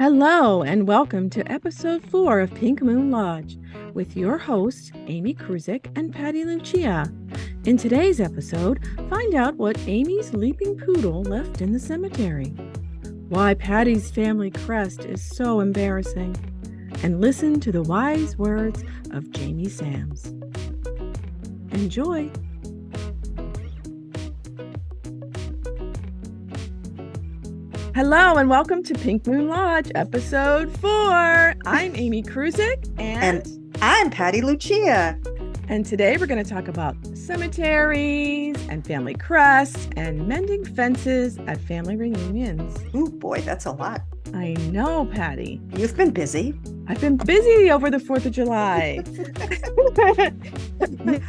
Hello, and welcome to episode 4 of Pink Moon Lodge with your hosts, Amy Kruzik and Patti Lucia. In today's episode, find out what Amy's leaping poodle left in the cemetery, why Patti's family crest is so embarrassing, and listen to the wise words of Jamie Sams. Enjoy! Hello and welcome to Pink Moon Lodge, episode 4. I'm Amy Kruzik and I'm Patti Lucia. And today we're going to talk about cemeteries and family crests and mending fences at family reunions. Ooh, boy, that's a lot. I know, Patti. You've been busy. I've been busy over the 4th of July.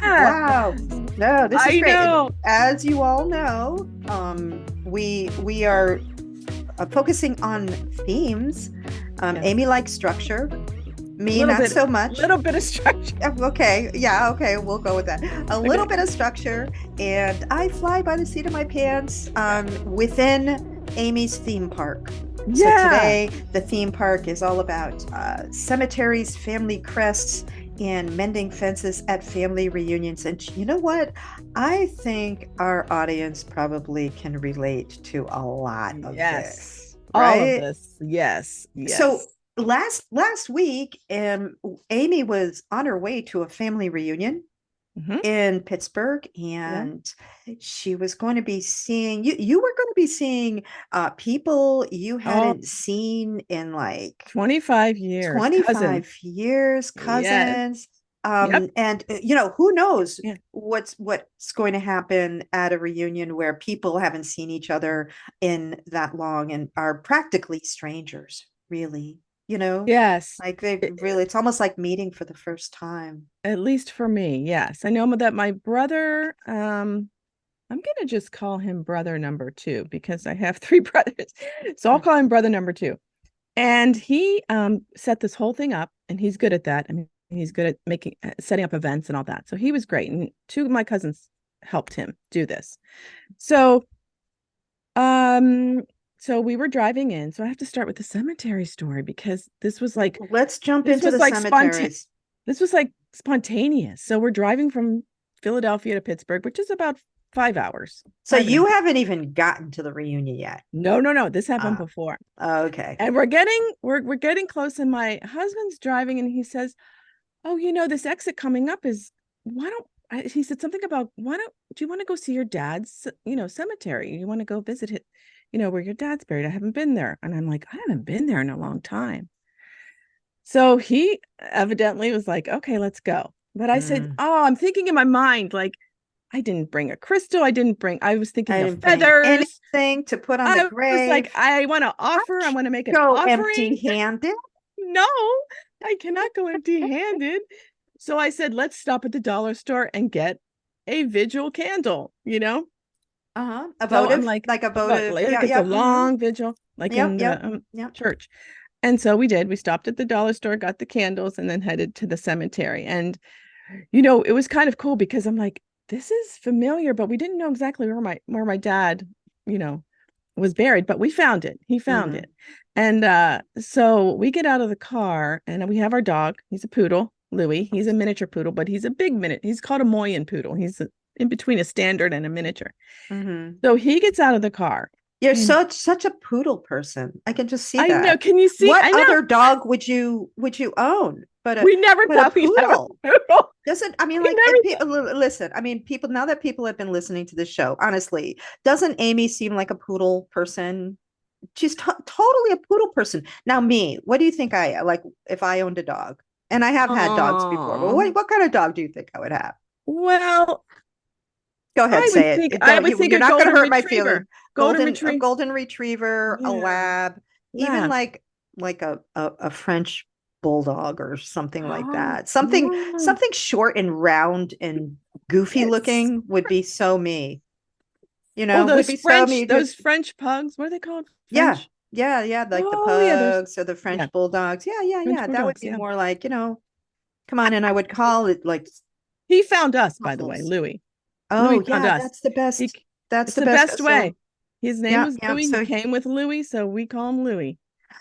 Yeah. Wow. No, this is great. Know. As you all know, we are focusing on themes. Yes. Amy likes structure. Me, not so much. A little bit of structure. Okay. Yeah. Okay. We'll go with that. A little bit of structure. And I fly by the seat of my pants within Amy's theme park. Yeah. So today, the theme park is all about cemeteries, family crests, and mending fences at family reunions. And you know what? I think our audience probably can relate to a lot of this. Right? All of this. Yes. So last week, Amy was on her way to a family reunion in Pittsburgh, and she was going to be seeing you were going to be seeing people you hadn't seen in like 25 years. 25 years, cousins. Yes. And who knows what's going to happen at a reunion where people haven't seen each other in that long and are practically strangers, really. Yes, like it's almost like meeting for the first time, at least for me. Yes, I know that my brother, I'm gonna just call him brother number 2 because I have 3 brothers, so I'll call him brother number 2. And he set this whole thing up, and he's good at that. I mean, he's good at setting up events and all that, so he was great. And 2 of my cousins helped him do this. So we were driving in. So I have to start with the cemetery story because this was like, let's jump into the cemeteries. This was like spontaneous. So we're driving from Philadelphia to Pittsburgh, which is about 5 hours. So you haven't even gotten to the reunion yet? No. This happened before. Okay. And we're getting close, and my husband's driving, and he says, "Oh, this exit coming up is he said something about do you want to go see your dad's cemetery? You want to go visit it, where your dad's buried? I haven't been there." And I'm like, I haven't been there in a long time. So he evidently was like, okay, let's go. But I said, I'm thinking in my mind, like, I didn't bring a crystal. I was thinking of feathers. Anything to put on the grave. I was like, I want to offer. I want to make an offering. Empty-handed? No, I cannot go empty-handed. So I said, let's stop at the dollar store and get a vigil candle, A votive, so like a votive. It's a long vigil, like in the church. And so we did. We stopped at the dollar store, got the candles, and then headed to the cemetery. And, it was kind of cool because I'm like, this is familiar, but we didn't know exactly where my dad, was buried, but we found it. He found it. And so we get out of the car, and we have our dog. He's a poodle, Louis. He's a miniature poodle, but he's a big He's called a Moyen poodle. He's in between a standard and a miniature. So he gets out of the car. You're such a poodle person. I can just see that. I know. Can you see? What other dog would you own? But we never thought we had a poodle. Doesn't, I mean, listen, I mean, now that people have been listening to this show, honestly, doesn't Amy seem like a poodle person? She's totally a poodle person. Now, me, what do you think like if I owned a dog? And I have had dogs before, but what kind of dog do you think I would have? Well, go ahead, say it. I would think you're not going to hurt my feelings. A golden retriever, a lab, even like a French bulldog or something like that. Something short and round and goofy looking would be so me. Those French pugs. What are they called? French? Yeah. Like the pugs or the French bulldogs. Yeah. That would be more like, come on. And I would call it like. He found us, by the way, Louis. Oh, Louis found us. That's the best. That's the best way. His name was Louis. So he came with Louis, so we call him Louis.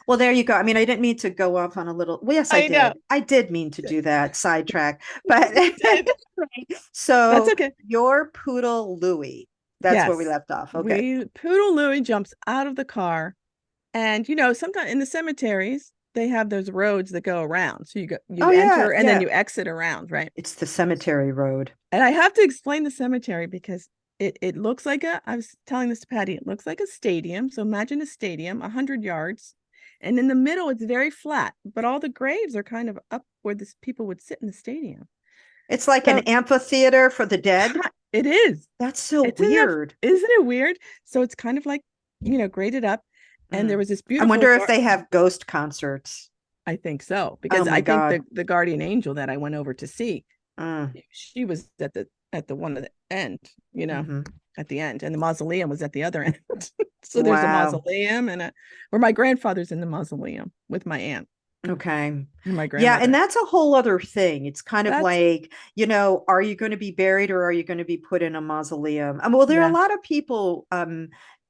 Well, there you go. I mean, I didn't mean to go off on a little. Well, yes, I I know. did. I did mean to do that sidetrack, but You did. That's so okay. your poodle Louie. That's where we Yes. left off. Okay. We Poodle Louie jumps out of the car. And sometimes in the cemeteries, they have those roads that go around. So Oh you yeah, enter and then yeah. you exit around, right? It's the cemetery road. And I have to explain the cemetery because it looks like I was telling this to Patty, it looks like a stadium. So imagine a stadium, 100 yards. And in the middle, it's very flat, but all the graves are kind of up where this people would sit in the stadium. It's like an So amphitheater for the dead. it is. That's so It's enough, weird. isn't it weird? So it's kind of like, graded up. And there Mm. was this I beautiful wonder if they have ghost concerts. I think so, Oh because my I think God. the guardian angel that I went over to see, Mm, she was at the one at the end, hmm. at the end, and the mausoleum was at the other end. So there's a Wow. mausoleum where my grandfather's in the mausoleum with my aunt Okay. and my Yeah, and grandmother. that's a whole other thing. It's kind of That's like, are you going to be buried or are you going to be put in a mausoleum? Well, there are a yeah, lot of people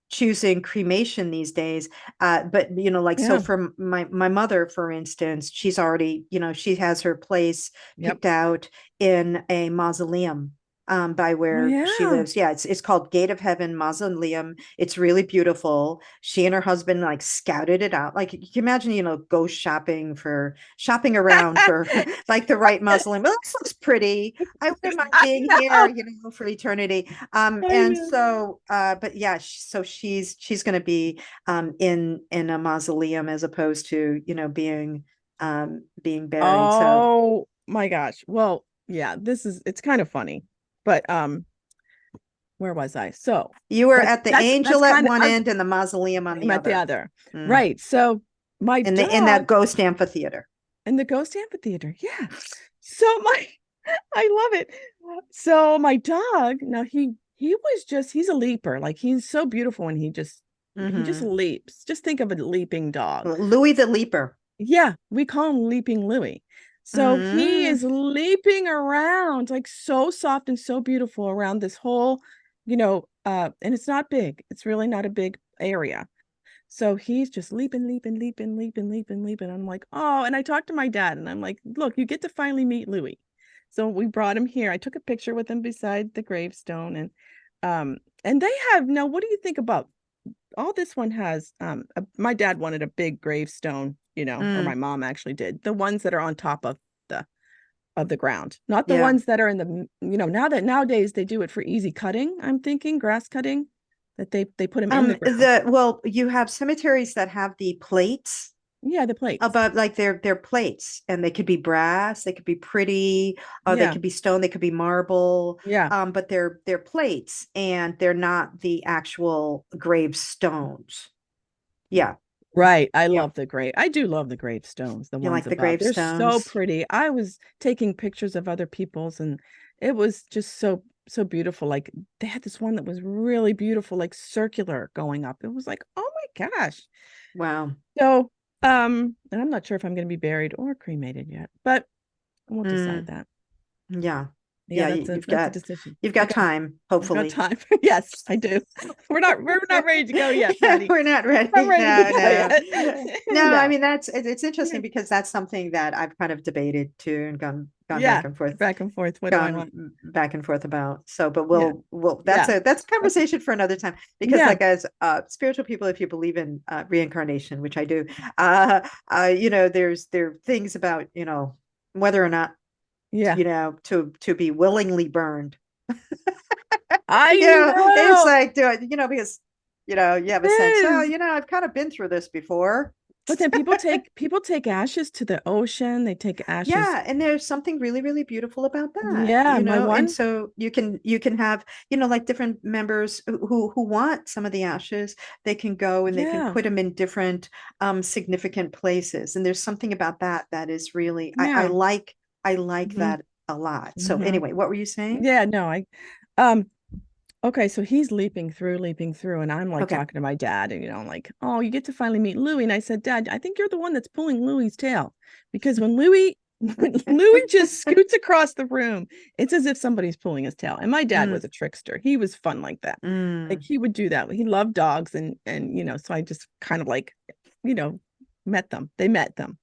choosing cremation these days. But like so yeah, for my mother, for instance, she's already, she has her place yep. picked out in a mausoleum by Oh where she yeah. lives. Yeah, it's called Gate of Heaven Mausoleum. It's really beautiful. She and her husband like scouted it out. Like you can imagine, go shopping around for like the right mausoleum. Well, this looks pretty. I wouldn't mind I being here, know. for eternity. I And know. so, but yeah, so she's going to be in a mausoleum as opposed to being buried. So Oh my gosh. Well, yeah, it's kind of funny, but where was I? So you were that's at the that's angel at kind of one end and the mausoleum on I'm the at the other. other. Mm. Right. So my In that dog ghost amphitheater. in the ghost amphitheater. Yeah. So my I love it. So my dog, now he's a leaper. Like he's so beautiful and he just Hmm. leaps. Just think of a leaping dog. Louis the Leaper. Yeah, we call him Leaping Louie. So he Mm. is leaping around like so soft and so beautiful around this whole, and it's not big. It's really not a big area. So he's just leaping, leaping, leaping, leaping, leaping, leaping. I'm like, oh, and I talked to my dad and I'm like, look, you get to finally meet Louis. So we brought him here. I took a picture with him beside the gravestone and they have now, what do you think about all this one has my dad wanted a big gravestone, or my Mm. mom actually did. The ones that are on top the the ground, not the Yeah. ones that are in the, now that nowadays they do it for easy cutting, I'm thinking grass cutting, that they put them in the ground. You have cemeteries that have the plates Yeah, the plates. above, like they're plates, and they could be brass, they could be pretty, or they Yeah. could be stone, they could be marble. Yeah. But they're plates, and they're not the actual gravestones. Yeah, Right. I yeah. love the grave. I do love the gravestones, the You ones like the above. They're so gravestones? pretty. I was taking pictures of other people's and it was just so beautiful. Like they had this one that was really beautiful, like circular going up. It was like, oh my gosh. Wow. So, and I'm not sure if I'm going to be buried or cremated yet, but we'll decide Mm, that. yeah, Yeah, yeah. that's a decision. You've I got got time, I've got hopefully. time. Yes, I do. We're not ready to go yet, Patty. We're not Not ready. ready to No, go no. yet. No, I No. mean it's interesting because that's something that I've kind of debated too and gone Yeah, back and forth. What do I gone want? back and forth about. So, but Yeah, we'll yeah, that's a that's conversation for another time because yeah, like as spiritual people, if you believe in reincarnation, which I do, there are things about, whether or not, yeah. to be willingly burned. I It's know like, do it, because, you have it a sense, oh, is. I've kind of been through this before. But then people take ashes to the ocean. They take ashes. Yeah, and there's something really, really beautiful about that, Yeah, my and one. so you can have, like different members who want some of the ashes, they can go and they can Yeah, put them in different significant places. And there's something about that is really, yeah. I like Hmm. that a lot. So Hmm. anyway, what were you saying? Yeah, no, um, okay, so he's leaping through, and I'm like Okay. talking to my dad, and I'm like, oh, you get to finally meet Louis. And I said, Dad, I think you're the one that's pulling Louis's tail. Because when Louis just scoots across the room, it's as if somebody's pulling his tail. And my dad Mm, was a trickster. He was fun like that. Like mm, he would do that. He loved dogs and so I just kind of like, you know, met them. They met them.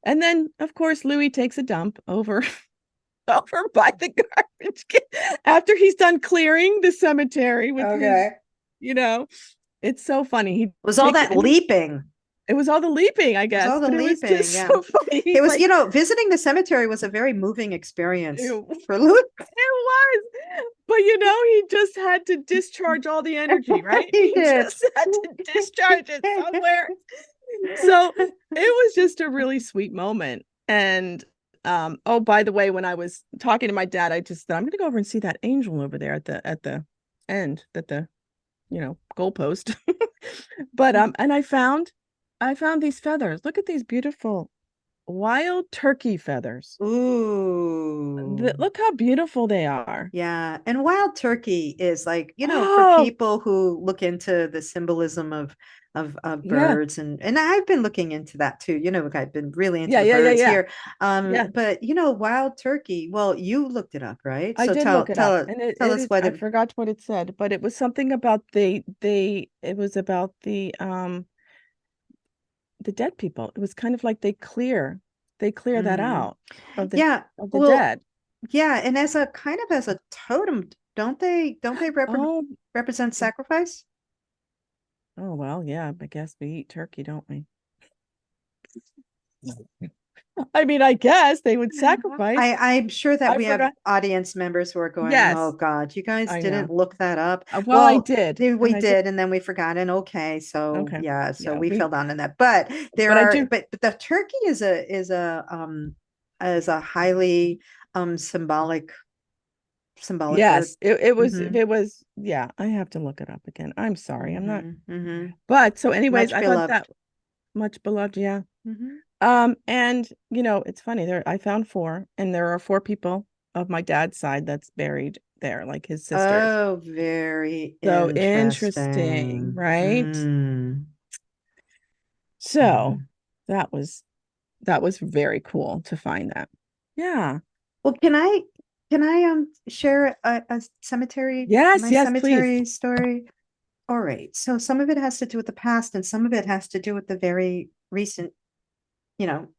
And then, of course, Louis takes a dump over over by the garbage can after he's done clearing the cemetery with his, Okay. you know, it's so funny. He Was all takes it that and leaping? it was all the leaping, I It was all guess, the but it was leaping, just yeah. so funny. It He's was, like, visiting the cemetery was a very moving experience ew. for Louis. It was. But he just had to discharge all the energy, right? He He did. just had to discharge it somewhere. So it was just a really sweet moment. And oh, by the way, when I was talking to my dad, I just said, I'm gonna go over and see that angel over there at the end, at the, goalpost. But and I found these feathers. Look at these beautiful wild turkey feathers. Ooh. Look how beautiful they are. Yeah. And wild turkey is like, for Oh, people who look into the symbolism of yeah. birds, and I've been looking into that too. I've been really into Yeah, the yeah, yeah, birds yeah. here. Yeah. But wild turkey, well, you looked it up, right? I So did look it up, and tell us what I it forgot what it said, but it was something about it was about the dead people. It was kind of like they clear that Mhm. out of Yeah, the well, dead. yeah, and as a kind of as a totem, don't they Oh, represent sacrifice? oh well, yeah, I guess we eat turkey, don't we? I mean, I guess they would sacrifice. I'm sure that I we have forgot. audience members who are going, oh Yes, God, you guys I didn't know. look that up. Well, I Well, did, we and I did. did, and then we forgot. And okay, so Okay, yeah, so yeah, we fell down in that. But but I do. but the turkey is a highly symbolic bird. Yes, Mm-hmm. it was, yeah, I have to look it up again. I'm sorry, I'm not. Mm-hmm. Mm-hmm. But so anyways, Much I thought that beloved. much beloved, yeah. Mm-hmm. And it's funny there I found four, and there are four people of my dad's side that's buried there, like his sisters. Oh, very So interesting, interesting. right? Mm. So Mhm. that was very cool to find that. Yeah. Well, can I share a cemetery, Yes, my yes, please. cemetery story? All right. So some of it has to do with the past and some of it has to do with the very recent Mhm.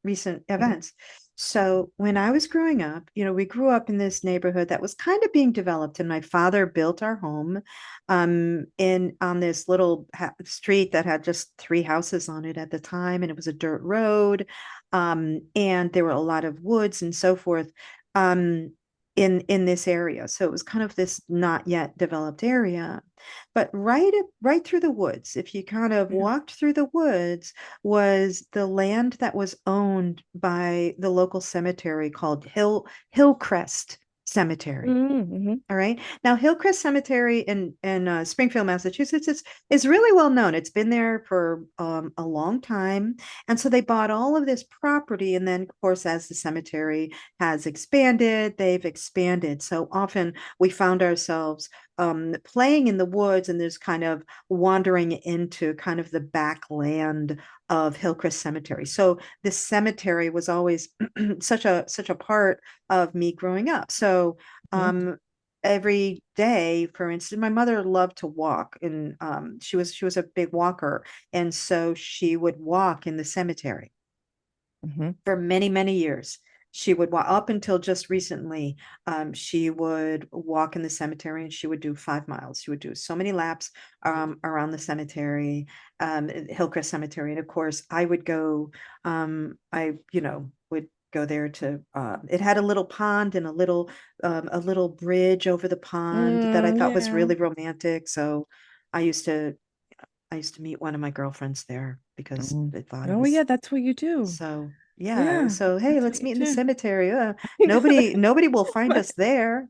events. So when I was growing up, we grew up in this neighborhood that was kind of being developed, and my father built our home in on this little street that had just three houses on it at the time, and it was a dirt road, and there were a lot of woods and so forth. Um, in this area. So it was kind of this not yet developed area. But right through the woods, if you kind of Yeah. walked through the woods, was the land that was owned by the local cemetery called Hillcrest Cemetery. Mm-hmm. All right. Now, Hillcrest Cemetery in Springfield, Massachusetts is really well known. It's been there for a long time, and so they bought all of this property, and then, of course, as the cemetery has expanded, they've expanded. So often we found ourselves playing in the woods, and there's kind of wandering into kind of the backland of Hillcrest Cemetery. So this cemetery was always such a part of me growing up. So Mm-hmm. um every day, for instance, my mother loved to walk, and she was a big walker, and so she would walk in the cemetery Mm-hmm. for many, many years. She would walk up until just recently. She would walk in the cemetery and she would do 5 miles. She would do so many laps around the cemetery, Hillcrest Cemetery. And of course, I would go, would go there to, it had a little pond and a little bridge over the pond that I thought was Yeah. really romantic. So I used to, I used to meet one of my girlfriends there because Oh, I thought it oh was yeah, that's what you do. so. Yeah, Yeah, so hey, that's what let's you meet in the do. cemetery. I know. Nobody will find us there,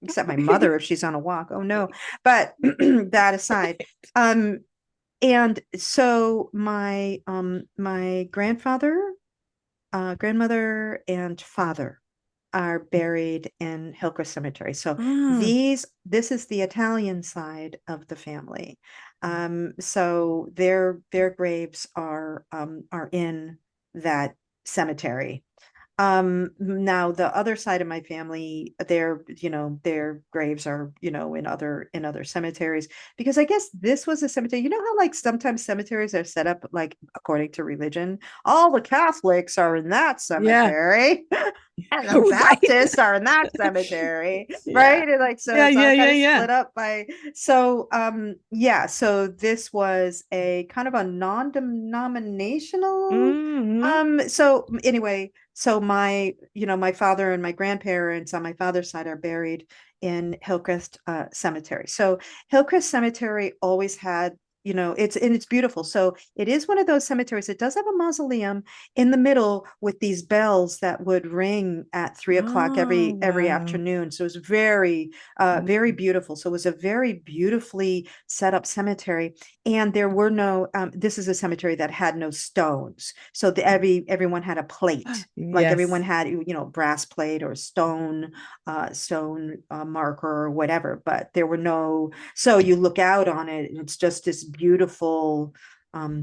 except my mother if she's on a walk. Oh no. But that aside, um, and so my grandfather, grandmother, and father are buried in Hillcrest Cemetery. So Ah, this is the Italian side of the family. So their graves are in that cemetery. Now the other side of my family, their graves are, in other cemeteries, because I guess this was a cemetery. You know how like sometimes cemeteries are set up like according to religion? All the Catholics are in that Yeah. cemetery. And the Right. Baptists are in that cemetery, Yeah. right? And like so Yeah, it's all yeah, kind yeah, of yeah. split up by so yeah, so this was a kind of a non-denominational Hmm. so anyway, so my father and my grandparents on my father's side are buried in Hillcrest Cemetery. So Hillcrest Cemetery always had, it's beautiful. So it is one of those cemeteries. It does have a mausoleum in the middle with these bells that would ring at 3 o'clock Oh, every wow. afternoon. So it was very, very Mm. beautiful. So it was a very beautifully set up cemetery, and there were no. This is a cemetery that had no stones, so everyone had a plate, like everyone Yes. had brass plate or stone marker or whatever, but there were no. So you look out on it, and it's just this beautiful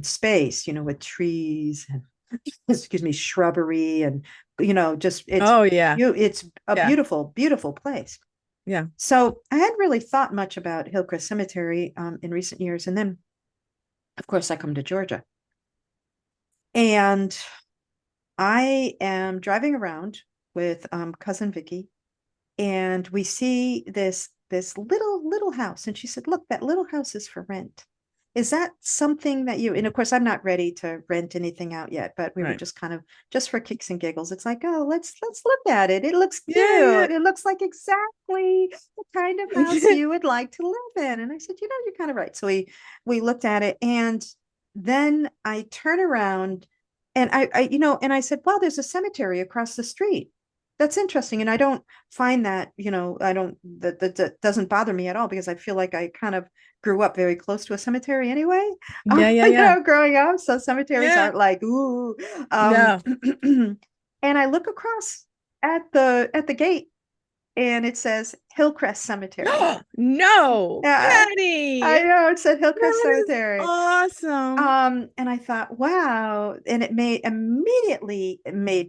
space, with trees and excuse me, shrubbery, and just Oh, yeah. it's a Yeah. beautiful, beautiful place. Yeah. So I hadn't really thought much about Hillcrest Cemetery in recent years, and then of course I come to Georgia, and I am driving around with cousin Vicky, and we see this little house, and she said, "Look, that little house is for rent. Is that something that you?" And of course, I'm not ready to rent anything out yet, but we were Right. just kind of just for kicks and giggles. It's like, oh, let's look at it. It looks Yeah, yeah. cute. It looks like exactly the kind of house you would like to live in. And I said, you're kind of right. So we looked at it, and then I turn around, and and I said, wow, there's a cemetery across the street. That's interesting. And I don't find that, I don't, that doesn't bother me at all, because I feel like I kind of grew up very close to a cemetery anyway, Yeah, yeah, yeah. growing up. So cemeteries Yeah. aren't like, ooh. No. And I look across at the gate, and it says Hillcrest Cemetery. No, Yeah, Patty. I know it said Hillcrest That is Cemetery. awesome. And I thought, wow. And it made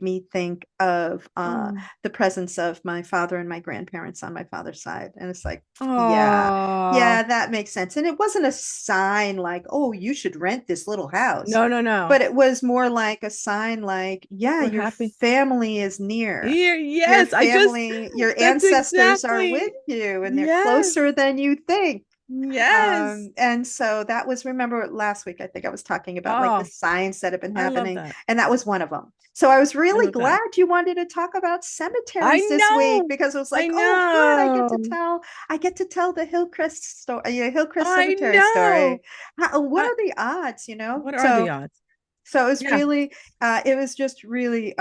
me think of Oh, the presence of my father and my grandparents on my father's side. And it's like, yeah, oh, yeah, that makes sense. And it wasn't a sign like, oh, you should rent this little house. no, no, no. But it was more like a sign like, yeah, We're your happy. family is near. Here, Your yes, family, your that's ancestors are with exactly, you, and they're yes, closer than you think. yes. And so that was, remember last week, I think I was talking about like the Oh, signs that have been I love happening, that. and that was one of them. So I was I really love that. glad you wanted to talk about I cemeteries this week, know. because it was I like, oh, good, know. I get to tell the Hillcrest story, Hillcrest I Cemetery know. story. What I, are the odds, what are the So odds? so Yeah. it was just really,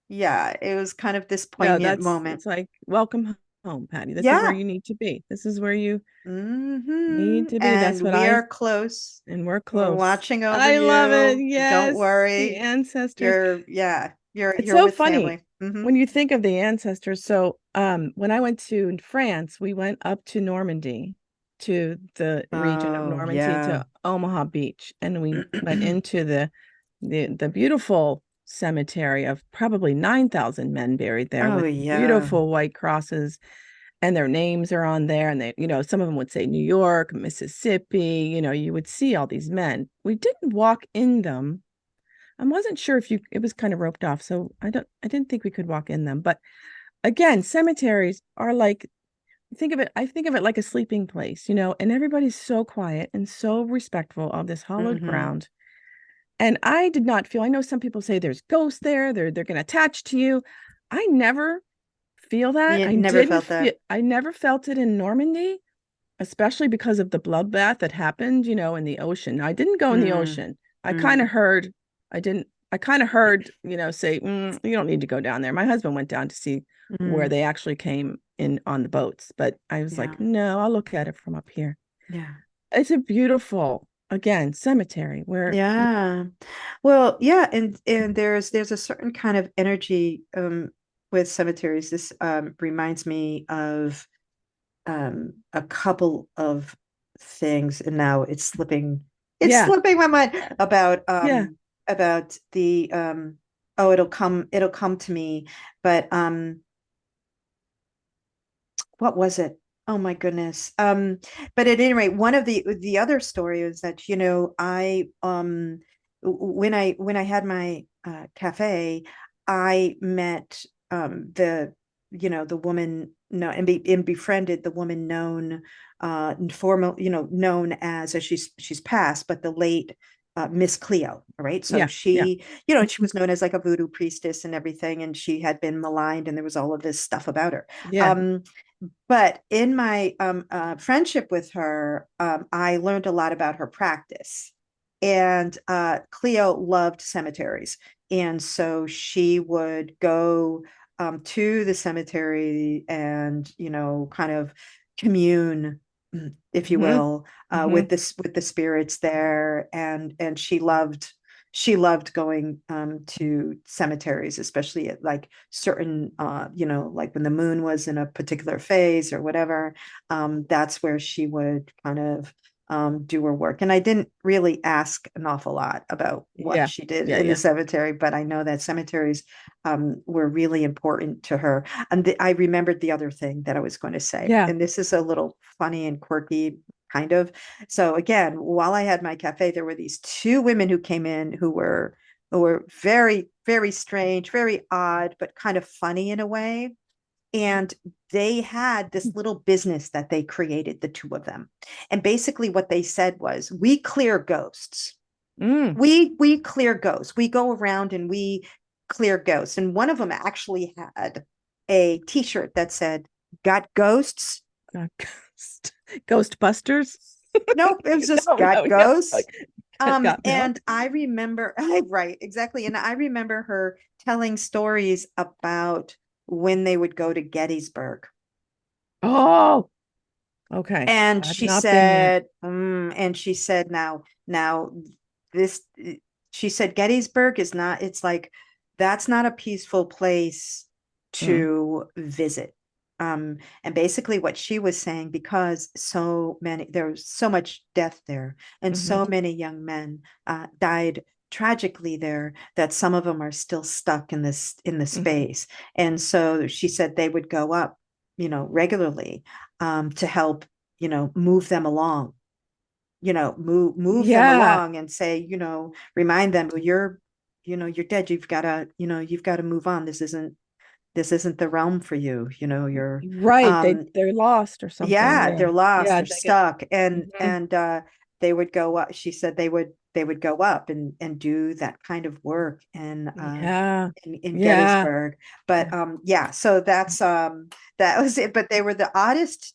yeah, it was kind of this No, poignant moment. it's like welcome home, Patty. This is where Yeah. you need to be. This is where you need to be. That's And what we I are close. and we're We're close. watching over I love it. you. Don't Yes, the worry. ancestors. It's You're so with funny family. Hmm. when you think of the ancestors. So, when I went to France, we went up to Normandy, to the region of Oh, Normandy, yeah. to Omaha Beach, and we went into the beautiful cemetery of probably 9,000 men buried there Oh, with yeah. beautiful white crosses, and their names are on there, and they, some of them would say New York, Mississippi, you would see all these men. We didn't walk in them. I wasn't sure if it was kind of roped off, so I didn't think we could walk in them. But again, cemeteries are like, I think of it like a sleeping place, and everybody's so quiet and so respectful of this hollowed Hmm. ground. And I did not feel, I know some people say there's ghosts there, they're going to attach to you. I never feel that. You never felt that. I never felt it in Normandy, especially because of the bloodbath that happened, in the ocean. I didn't go in the Mm, ocean. I kind of mm, heard, I didn't, I kind of heard, say, you don't need to go down there. My husband went down to see where mm. they actually came in on the boats, but I was Yeah. like, no, I'll look at it from up here. Yeah. It's a beautiful, again, cemetery where, Yeah. Well, yeah, and there's a certain kind of energy with cemeteries. This reminds me of a couple of things, and now it's yeah, slipping my mind yeah, about the Oh, it'll come to me. But what was it? Oh my goodness. But at any rate, one of the other story is that, I when I had my cafe, I met the woman, no, and befriended the woman known formal, known as she's passed, but the late Miss Cleo, right? So Yeah, yeah, she was known as like a voodoo priestess and everything, and she had been maligned, and there was all of this stuff about her. yeah. Um, but in my friendship with her, I learned a lot about her practice. And Cleo loved cemeteries. And so she would go to the cemetery and, kind of commune, if you Hmm. will, Hmm. with the spirits there. And she loved going to cemeteries, especially at like certain, like when the moon was in a particular phase or whatever. That's where she would kind of do her work. And I didn't really ask an awful lot about what Yeah, she did yeah, in the yeah, cemetery, but I know that cemeteries were really important to her. And I remembered the other thing that I was going to say, yeah. and this is a little funny and quirky kind of. So again, while I had my cafe, there were these two women who came in who were very, very strange, very odd, but kind of funny in a way. And they had this little business that they created, the two of them. And basically what they said was, we clear ghosts. Mm. We clear ghosts. We go around and we clear ghosts. And one of them actually had a t-shirt that said, got ghosts? Ghost, Ghostbusters. Nope, it was just No, got no, no. ghosts. Got milk. And I remember, right, exactly. And I remember her telling stories about when they would go to Gettysburg. Oh, okay. And I've she not been there. said, now this, she said, Gettysburg is not, it's like, that's not a peaceful place Mm, to visit. And basically what she was saying, because there was so much death there, and hmm. so many young men died tragically there, that some of them are still stuck in the Hmm. space. And so she said they would go up, regularly, to help, move them along, move them Yeah, along and say, remind them, well, you're dead. You've got to move on. This isn't the realm for you. right. Um, They're lost or something. yeah, Yeah, they're lost, yeah. they're They get. stuck. And Hmm. and they would go up. She said they would go up and do that kind of work Yeah, in yeah, Gettysburg. But yeah, so that was it. But they were the oddest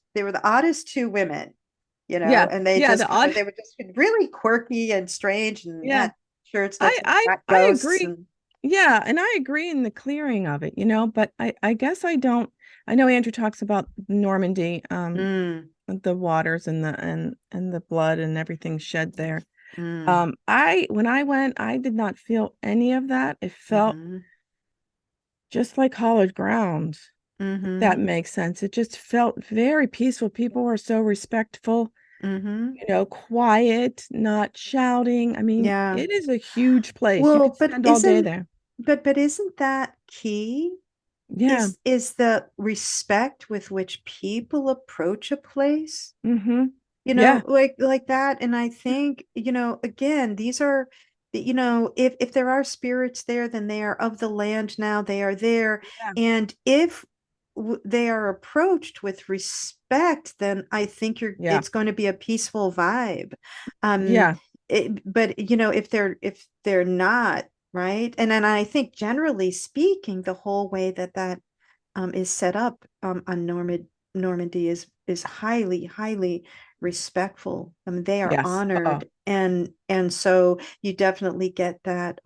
two women, yeah, and they yeah. just they were just really quirky and strange, and Yeah. had shirts that I said I got I ghosts. agree. And Yeah, and I agree in the clearing of it, but I guess I don't. I know Andrew talks about Normandy, mm, the waters and the blood and everything shed there. mm, I when I went, I did not feel any of that. It felt mm-hmm, just like hallowed ground, if that mm-hmm, makes sense. It just felt very peaceful. People were so respectful, mm-hmm. quiet, not shouting. I mean, Yeah. it is a huge place. You Well, could spend all day there. but isn't that key? Yeah. Is the respect with which people approach a place, Mm-hmm. Yeah. like that. And I think, again, these are, if there are spirits there, then they are of the land now, they are there. Yeah. And if they are approached with respect, then I think Yeah. it's going to be a peaceful vibe. Um, Yeah. but if they're not, right? And then I think, generally speaking, the whole way that is set up on Normandy is highly, highly respectful. I mean, they are Yes. honored, and so you definitely get that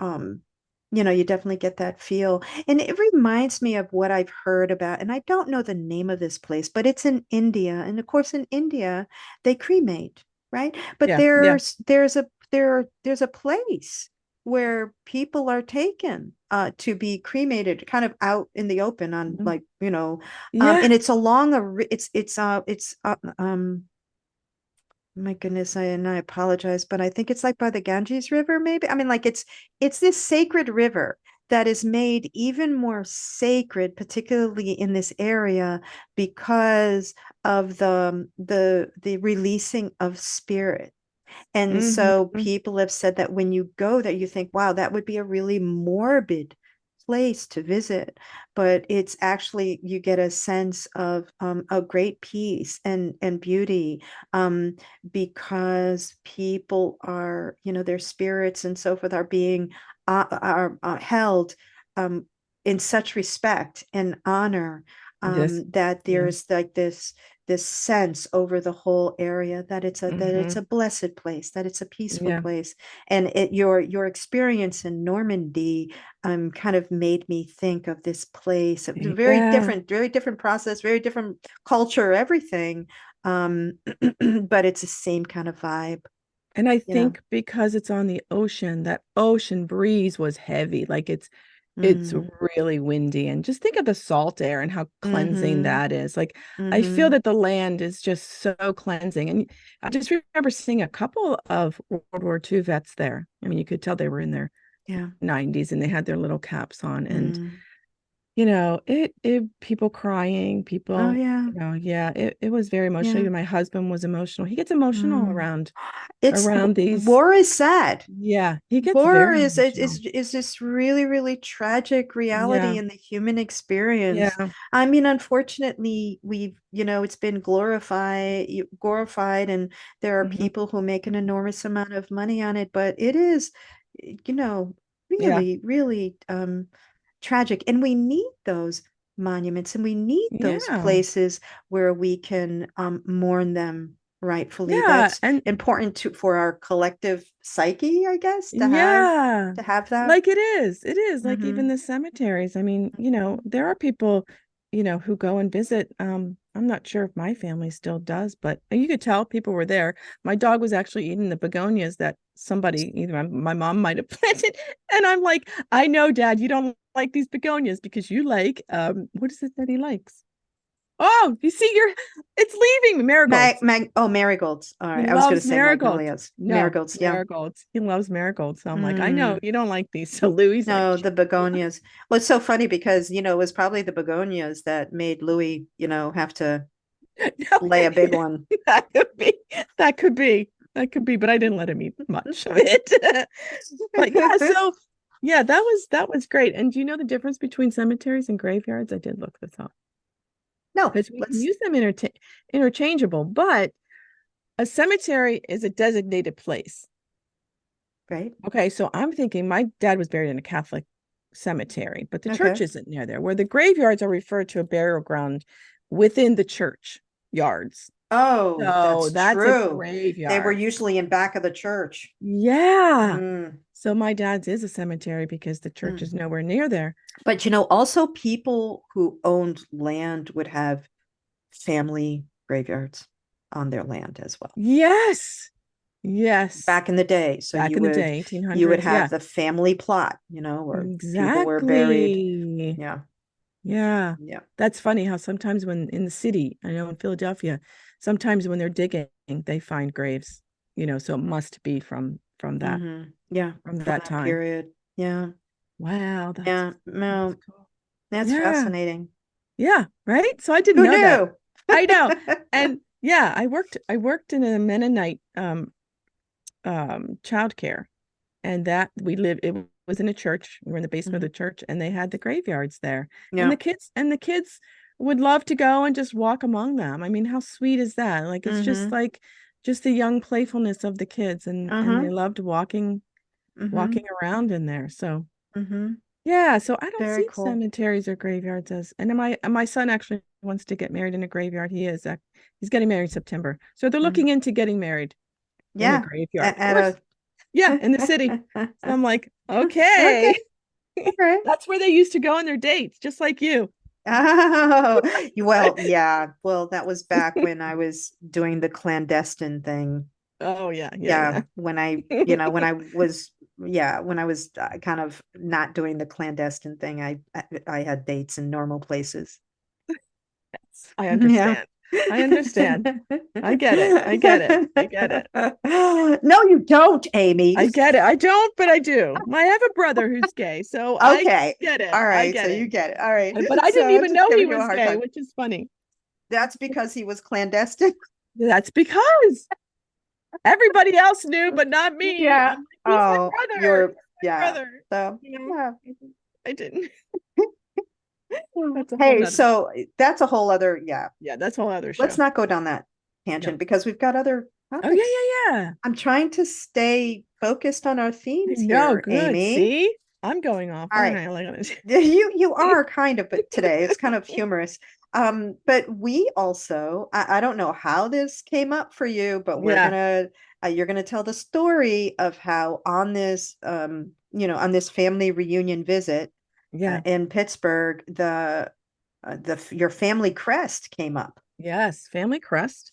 feel. And it reminds me of what I've heard about, and I don't know the name of this place, but it's in India. And of course, in India, they cremate, right? But Yeah. Yeah. there's a place where people are taken to be cremated, kind of out in the open, on, Mhm. like, Yeah. and it's along my goodness, I apologize, but I think it's like by the Ganges River, maybe. I mean, like, it's this sacred river that is made even more sacred, particularly in this area, because of the releasing of spirit. And so Mm-hmm. people have said that when you go there, you think, wow, that would be a really morbid place to visit. But it's actually, you get a sense of a great peace and beauty, um, because people are, their spirits and so forth are being held um, in such respect and honor, Yes. that Yeah. there's like this sense over the whole area that it's Mm-hmm. a blessed place, that it's a peaceful Yeah. place. And your experience in Normandy kind of made me think of this place. It was a Yeah. very different process, very different culture, everything. But it's the same kind of vibe, And I you know. think because it's on the ocean, that ocean breeze was heavy. Like it's Mm. really windy. And just think of the salt air and how cleansing Mm-hmm. that is. Like I feel Mm-hmm. that the land is just so cleansing. And I just remember seeing a couple of World War II vets there. I mean, you could tell they were in their Yeah. 90s and they had their little caps on. And Mm. it people crying, Oh people, yeah. yeah, it was very emotional. Yeah. Even my husband was emotional. He gets emotional Mm. around It's around these. war is sad. Yeah, he gets War very is emotional. is this really, really tragic reality Yeah, in the human experience. yeah, I mean, unfortunately, it's been glorified, and there are hmm, people who make an enormous amount of money on it, but it is, you know, yeah, really, really tragic. And we need those monuments, and we need those yeah, places where we can mourn them rightfully. yeah, That's and important for our collective psyche, I guess, yeah, to have that. like it is like even Mm-hmm. the cemeteries. I mean, there are people, who go and visit. I'm not sure if my family still does, but you could tell people were there. My dog was actually eating the begonias that somebody, either my mom might have planted, and I'm like, I know, Dad, you don't like these begonias because you like what is it that he likes? Oh, you see, it's leaving marigolds. Marigolds. All He right. I was going to loves say marigolds. magnolias. No, Marigolds. Yeah. marigolds. He loves marigolds. So I'm like, I know Mm. you don't like these. So Louis like, No, the begonias. Well, it's so funny because, it was probably the begonias that made Louis, have to no, lay a big one. that could be. That could be. That could be. But I didn't let him eat much of it. But yeah, so yeah, that was great. And do you know the difference between cemeteries and graveyards? I did look this up No, because we can let's, use them interchangeable, but a cemetery is a designated place. right. Okay, so I'm thinking my dad was buried in a Catholic cemetery, but the church Okay. isn't near there, where the graveyards are referred to a burial ground within the church yards. Oh, So that's that's a true. They were graveyard. usually in back of the church. Yeah. Mm, So my dad's is a cemetery because the church mm. is nowhere near there. But also people who owned land would have family graveyards on their land as well. Yes. Yes. Back in the day. So Back you in the would day, you would 1800s. have Yeah. the family plot, where people were buried. Exactly. Yeah. Yeah. Yeah. That's funny how sometimes when in the city, I know in Philadelphia, sometimes when they're digging, they find graves, so it must be from that Yeah. from From that that time. period. Yeah. Wow, Yeah. that's No, cool. that's Yeah. fascinating. Yeah, right? So I didn't Who know that. knew? I know. And yeah, I worked in a Mennonite childcare, and that it was in a church. We were in the basement of Mhm. the church, and they had the graveyards there. And Yeah. the kids would love to go and just walk among them. I mean, how sweet is that? Like it's just Mm-hmm. like just the young playfulness of the kids, and Uh-huh. they loved walking Mm-hmm. walking around in there. So Mm-hmm. yeah, so I don't Very see cool. cemeteries or graveyards as, and my son actually wants to get married in a graveyard. He's getting married in September. So they're Mm. looking into getting married in a Yeah. graveyard. Of At course, a yeah, in the city. So I'm like, okay. Okay. All right. That's where they used to go on their dates, just like you. Oh, well, yeah. Well, that was back when I was doing the clandestine thing. Oh yeah, Yeah, yeah, when when I was kind of not doing the clandestine thing, I had dates in normal places. I Yeah. understand. I understand. I get it. I get it. I get it. No, you don't, Amy. I get it. I don't, but I do. I have a brother who's gay, so I Okay. get it. All I right. So get you it. get it. All right. But I didn't So even just know he giving you a was hard gay, time. which is funny. That's because he was clandestine. That's because everybody else knew, but not me. Yeah. I'm like, he's my Oh, brother. you're, He's my yeah. brother. So, You know, yeah. I didn't. That's a whole Hey, nother. so that's a whole other, yeah. Yeah, that's a whole other Let's show. not go down that No. tangent because we've got other Oh yeah, topics. yeah, I'm trying to stay focused on our yeah. themes No, here, good. Amy. See, I'm going off, All aren't right. I? Like, You are kind of, but today it's kind of humorous. But we also, I don't know how this came up for you, but yeah, you're gonna tell the story of how on this, on this family reunion visit yeah, in Pittsburgh, your family crest came up. yes. Family crest.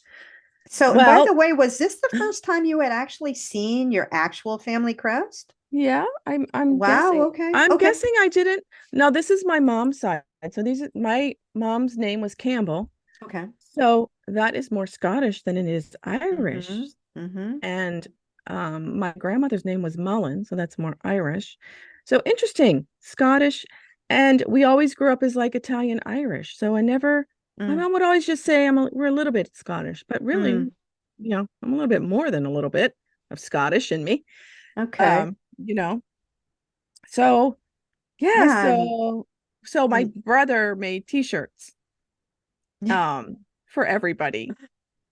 So, and by Well, the way, was this the first time you had actually seen your actual family crest? yeah, I'm Wow. guessing. Okay. I'm Okay. guessing I didn't. No, this is my mom's side. So these my mom's name was Campbell. Okay. So that is more Scottish than it is Mm-hmm. Irish. Mm-hmm. And my grandmother's name was Mullen, so that's more Irish. So interesting, Scottish. And we always grew up as like Italian Irish. So my Mm, mom would always just say we're a little bit Scottish, but really, mm. I'm a little bit more than a little bit of Scottish in me. Okay. Um, you know, so yeah, Yeah, so my and brother made t-shirts for everybody,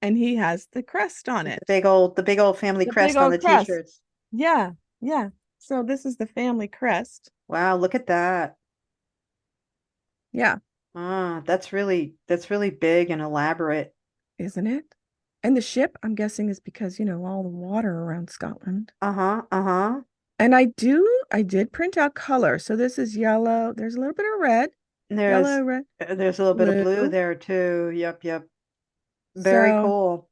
and he has the crest on the it. big old family The big crest on old the crest. t-shirts. Yeah, yeah. So this is the family crest. Wow, look at that. Yeah, Ah, that's really big and elaborate. isn't it? And the ship, I'm guessing, is because, all the water around Scotland. Uh-huh, uh-huh. And I did print out color. So this is yellow. There's a little bit of red, And yellow, red, there's a little bit of blue blue. there too. Yep, yep. Very So cool.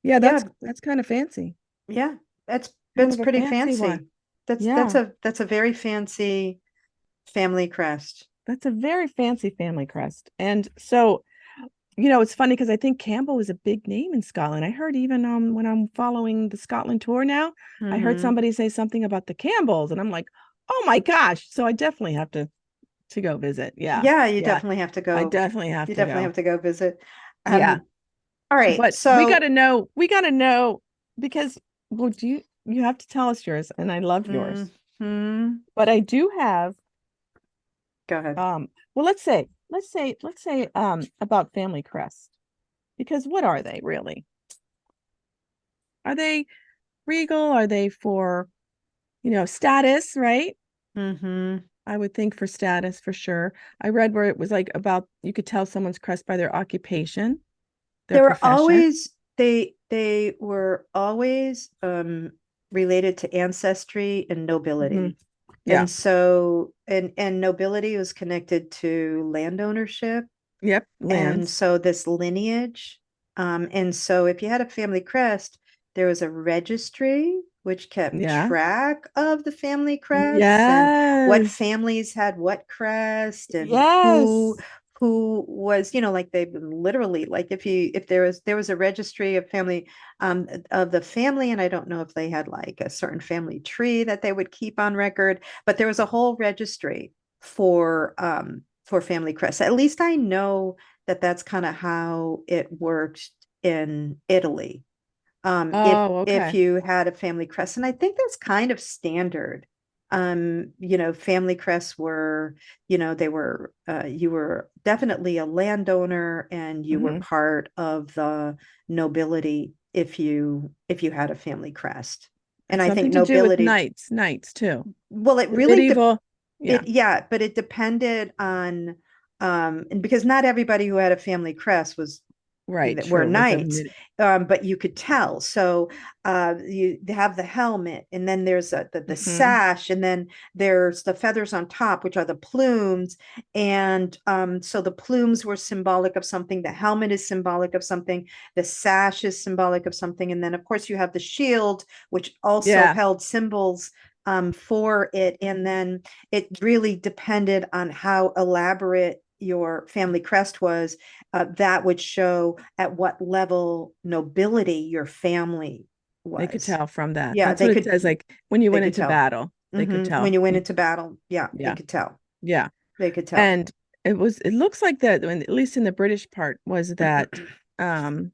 yeah, Yeah, that's kind of fancy. yeah. Kind That's of a pretty fancy one. fancy. That's Yeah, a very fancy family crest. that's a very fancy family crest. And so it's funny because I think Campbell was a big name in Scotland. I heard even when I'm following the Scotland tour now, I heard Mm-hmm. somebody say something about the Campbells, and I'm like, oh my gosh! So I definitely have to go visit. Yeah, Yeah, you yeah, definitely have to I go. definitely have You to definitely have go. to go visit. Yeah, All right. but we got So, to know. We got to know because well, you have to tell us yours, and I love yours, hmm but I do have go ahead. Well, let's say about family crest because what are they really? Are they regal? Are they for, status, right? hmm I would think for status for sure. I read where it was like about you could tell someone's crest by their occupation, their They were profession. always they were always related to ancestry and Hmm. nobility. Yeah. And so and nobility was connected to land ownership. Yep. And Lands. so this lineage, and so if you had a family crest, there was a registry which kept Yeah. track of the family crests and what Yes. families had what crest and Yes. who was, like they literally, like if there was a registry of family, of the family, and I don't know if they had like a certain family tree that they would keep on record, but there was a whole registry for family crests. At least I know that that's kind of how it worked in Italy. If Oh, okay. you had a family crest, and I think that's kind of standard. Family crests were, they were, you were definitely a landowner and you were Hmm. part of the nobility if you had a family crest. And It's I think something to do with nobility, knights too. well, The medieval. Yeah. yeah, but it depended on, and because not everybody who had a family crest Right. were True. With the knights, but you could tell. So you have the helmet, and then there's the hmm sash, and then there's the feathers on top, which are the plumes. And so the plumes were symbolic of something. The helmet is symbolic of something. The sash is symbolic of something. And then, of course, you have the shield, which also Yeah. held symbols for it. And then it really depended on how elaborate your family crest was, that would show at what level nobility your family They could was. tell from that. Yeah, That's what it says. Like when you they went could into tell. battle, they could When tell. you went into battle, yeah, they Yeah. could tell. Yeah. They could tell. And it looks like that when, at least in the British part, was that um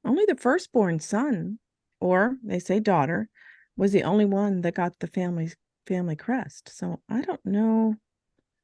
only the firstborn son, or they say daughter, was the only one that got the family crest. So I don't know,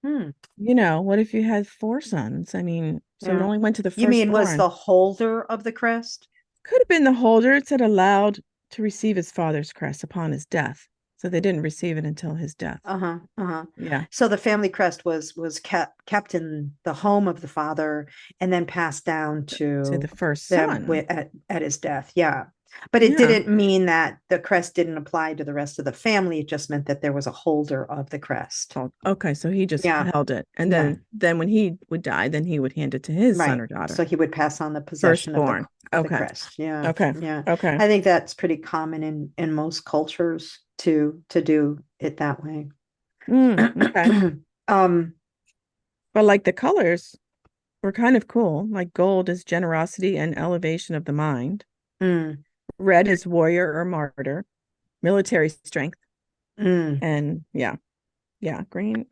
Hmm. what if you had four sons? I mean, so it Yeah. only went to the You mean was firstborn. the holder of the crest? Could have been the holder. It said allowed to receive his father's crest upon his death. So they didn't receive it until his death. Uh-huh. Uh-huh. Yeah. So the family crest was kept in the home of the father and then passed down To the to first them son. at his death. Yeah. But it Yeah. didn't mean that the crest didn't apply to the rest of the family. It just meant that there was a holder of the crest. Oh, okay. So he just Yeah. held it. And Yeah. then when he would die, then he would hand it to his son Right. or daughter. So he would pass on the possession Firstborn. of the Okay. crest. Yeah. Okay. Yeah. Okay. I think that's pretty common in most cultures to do it that way. Okay. um But like the colors were kind of cool. Like gold is generosity and elevation of the mind. mm, Red is warrior or martyr, military strength. mm. And yeah, yeah, green.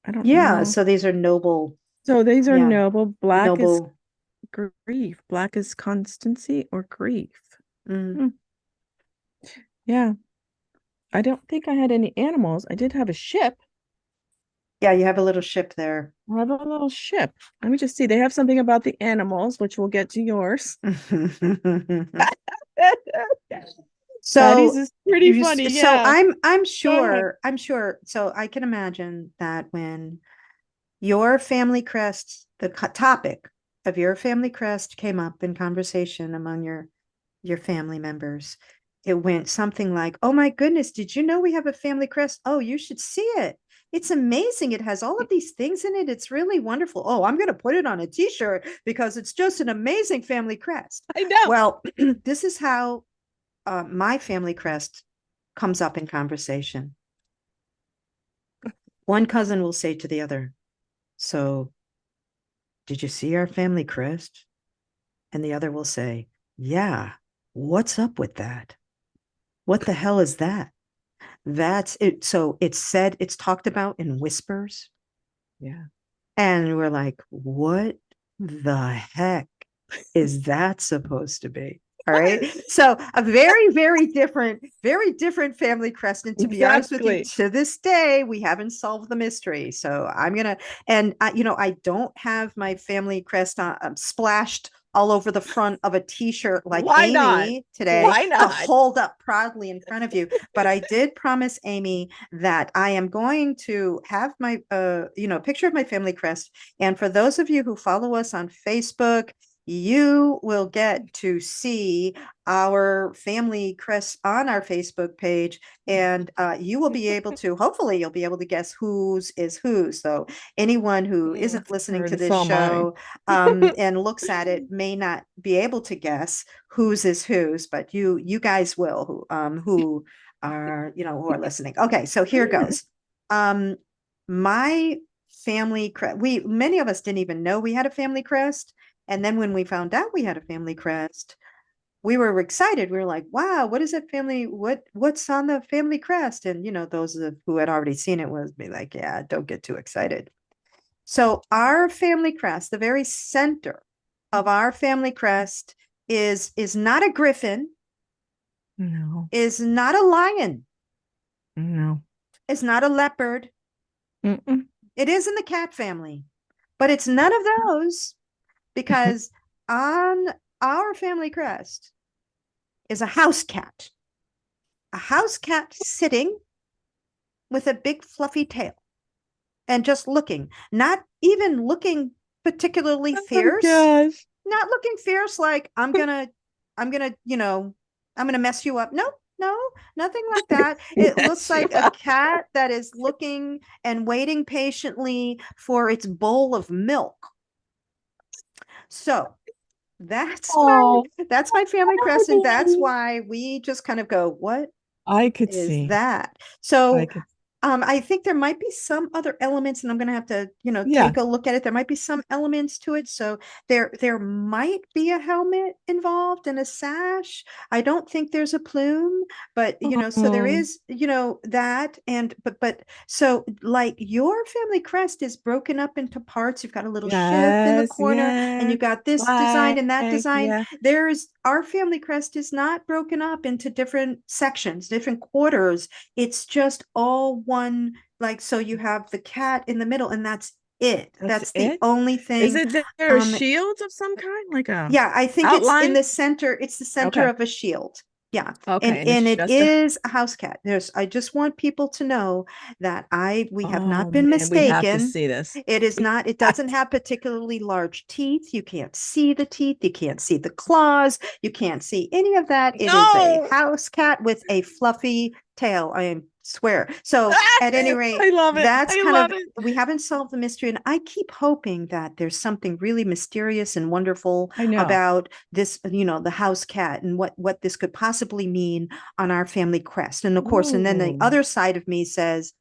I don't Yeah, know. so these are noble, So these are yeah, noble. Black is noble. grief. Black is constancy or grief. Mm. Hmm. Yeah. I don't think I had any animals. I did have a ship. Yeah, you have a little ship there. I have a little ship. Let me just see. They have something about the animals, which we'll get to yours. Patty's So is pretty funny. so Yeah. I'm Go ahead. sure, so I can imagine that when your family crest, the topic of your family crest came up in conversation among your family members, it went something like, "Oh my goodness, did you know we have a family crest? Oh, you should see it. It's amazing. It has all of these things in it. It's really wonderful. Oh, I'm going to put it on a t-shirt because it's just an amazing family crest." I know. Well, this is how my family crest comes up in conversation. One cousin will say to the other, "So, did you see our family crest?" And the other will say, "Yeah, what's up with that? What the hell is that?" That's it. So it's talked about in whispers. Yeah. And we're like, what the heck is that supposed to be? All right. So a very different family crest. And to be honest with you, Exactly. to this day, we haven't solved the mystery. So I'm gonna, and I don't have my family crest splashed all over the front of a t-shirt like Why not? Amy today Why to not? hold up proudly in front of you. But I did promise Amy that I am going to have my picture of my family crest. And for those of you who follow us on Facebook, you will get to see our family crest on our Facebook page, and you will be able to, hopefully, you'll be able to guess whose is whose. So anyone who isn't listening to Heard this so mine. show and looks at it may not be able to guess whose is whose, but you guys will who are who are listening. Okay, so here goes. My family crest. We many of us didn't even know we had a family crest. And then when we found out we had a family crest, we were excited. We were like, wow, what is that family? What's on the family crest? And those who had already seen it was be like, yeah, don't get too excited. So our family crest, the very center of our family crest is not a griffin, No, is not a lion, no. is not a leopard. Mm-mm. It is in the cat family, but it's none of those because on our family crest is a house cat sitting with a big fluffy tail and just looking, not even looking particularly Oh fierce, gosh. not looking fierce like I'm gonna mess you up. No, no, nothing like that. It looks Yes, you like a are. cat that is looking and waiting patiently for its bowl of milk. So Oh, that's my family crest, and that's why we just kind of go, what I could is see. that? I So could. I think there might be some other elements, and I'm going to have to, Yeah. take a look at it. There might be some elements to it. So there might be a helmet involved and a sash. I don't think there's a plume, but so there Oh, is, that. And but so like your family crest is broken up into parts. You've got a little ship in the yes, corner, and you yes. got this design Flag. and that design. Yeah. There's our family crest is not broken up into different sections, different quarters. It's just all one, like, so you have the cat in the middle, and that's it. That's That's the it. only Is thing. it there are Um, shields of some kind, like a yeah, I think it's in outline? the center, it's the center Okay. of a shield. Yeah. Okay. And And it's it just a, is a house cat. I just want people to know that we have not oh been man, we have to mistaken. see this. It is We not, it have doesn't to. have particularly large teeth. You can't see the teeth. You can't see the claws. You can't see any of that. It is a No. house cat with a fluffy tail. I swear. So at any rate, I love it. that's I kind love of, it. we haven't solved the mystery. And I keep hoping that there's something really mysterious and wonderful I know. about this, the house cat, and what this could possibly mean on our family crest. And of course, and then the Ooh. other side of me says,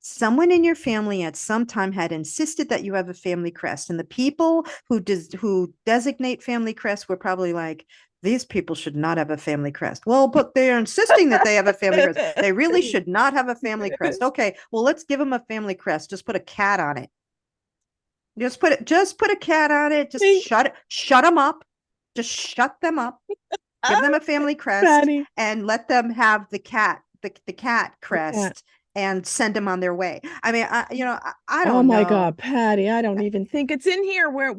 someone in your family at some time had insisted that you have a family crest, and the people who designate family crest were probably like, these people should not have a family crest. Well, but they're insisting that they have a family crest. They really should not have a family crest. Okay, well, let's give them a family crest. Just put a cat on it. Just put a cat on it. Just Me, shut them up. Just shut them up. ah, Give them a family crest Patty. and let them have the cat The cat. crest, and send them on their way. I mean, I Oh don't my know. God, Patty, I don't even think it's in here. Where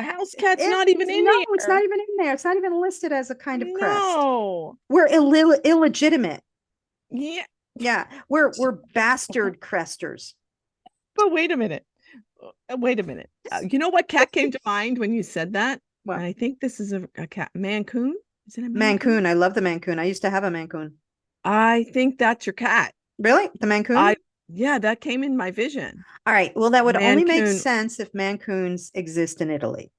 house cat's It not even in No, it's not here. even in there. It's not even listed as a kind of crest. No. We're illegitimate. Yeah. Yeah, we're bastard cresters. But wait a minute. Wait a minute. You know what cat came to mind when you said that? And Well, I think this is a cat. Mancoon? Is it a Mancoon? Mancoon. I love the Mancoon. I used to have a Mancoon. I think that's your cat. Really? The Mancoon? I Yeah, that came in my vision. All right. Well, that would only make Mancoon. sense if Mancoons exist in Italy.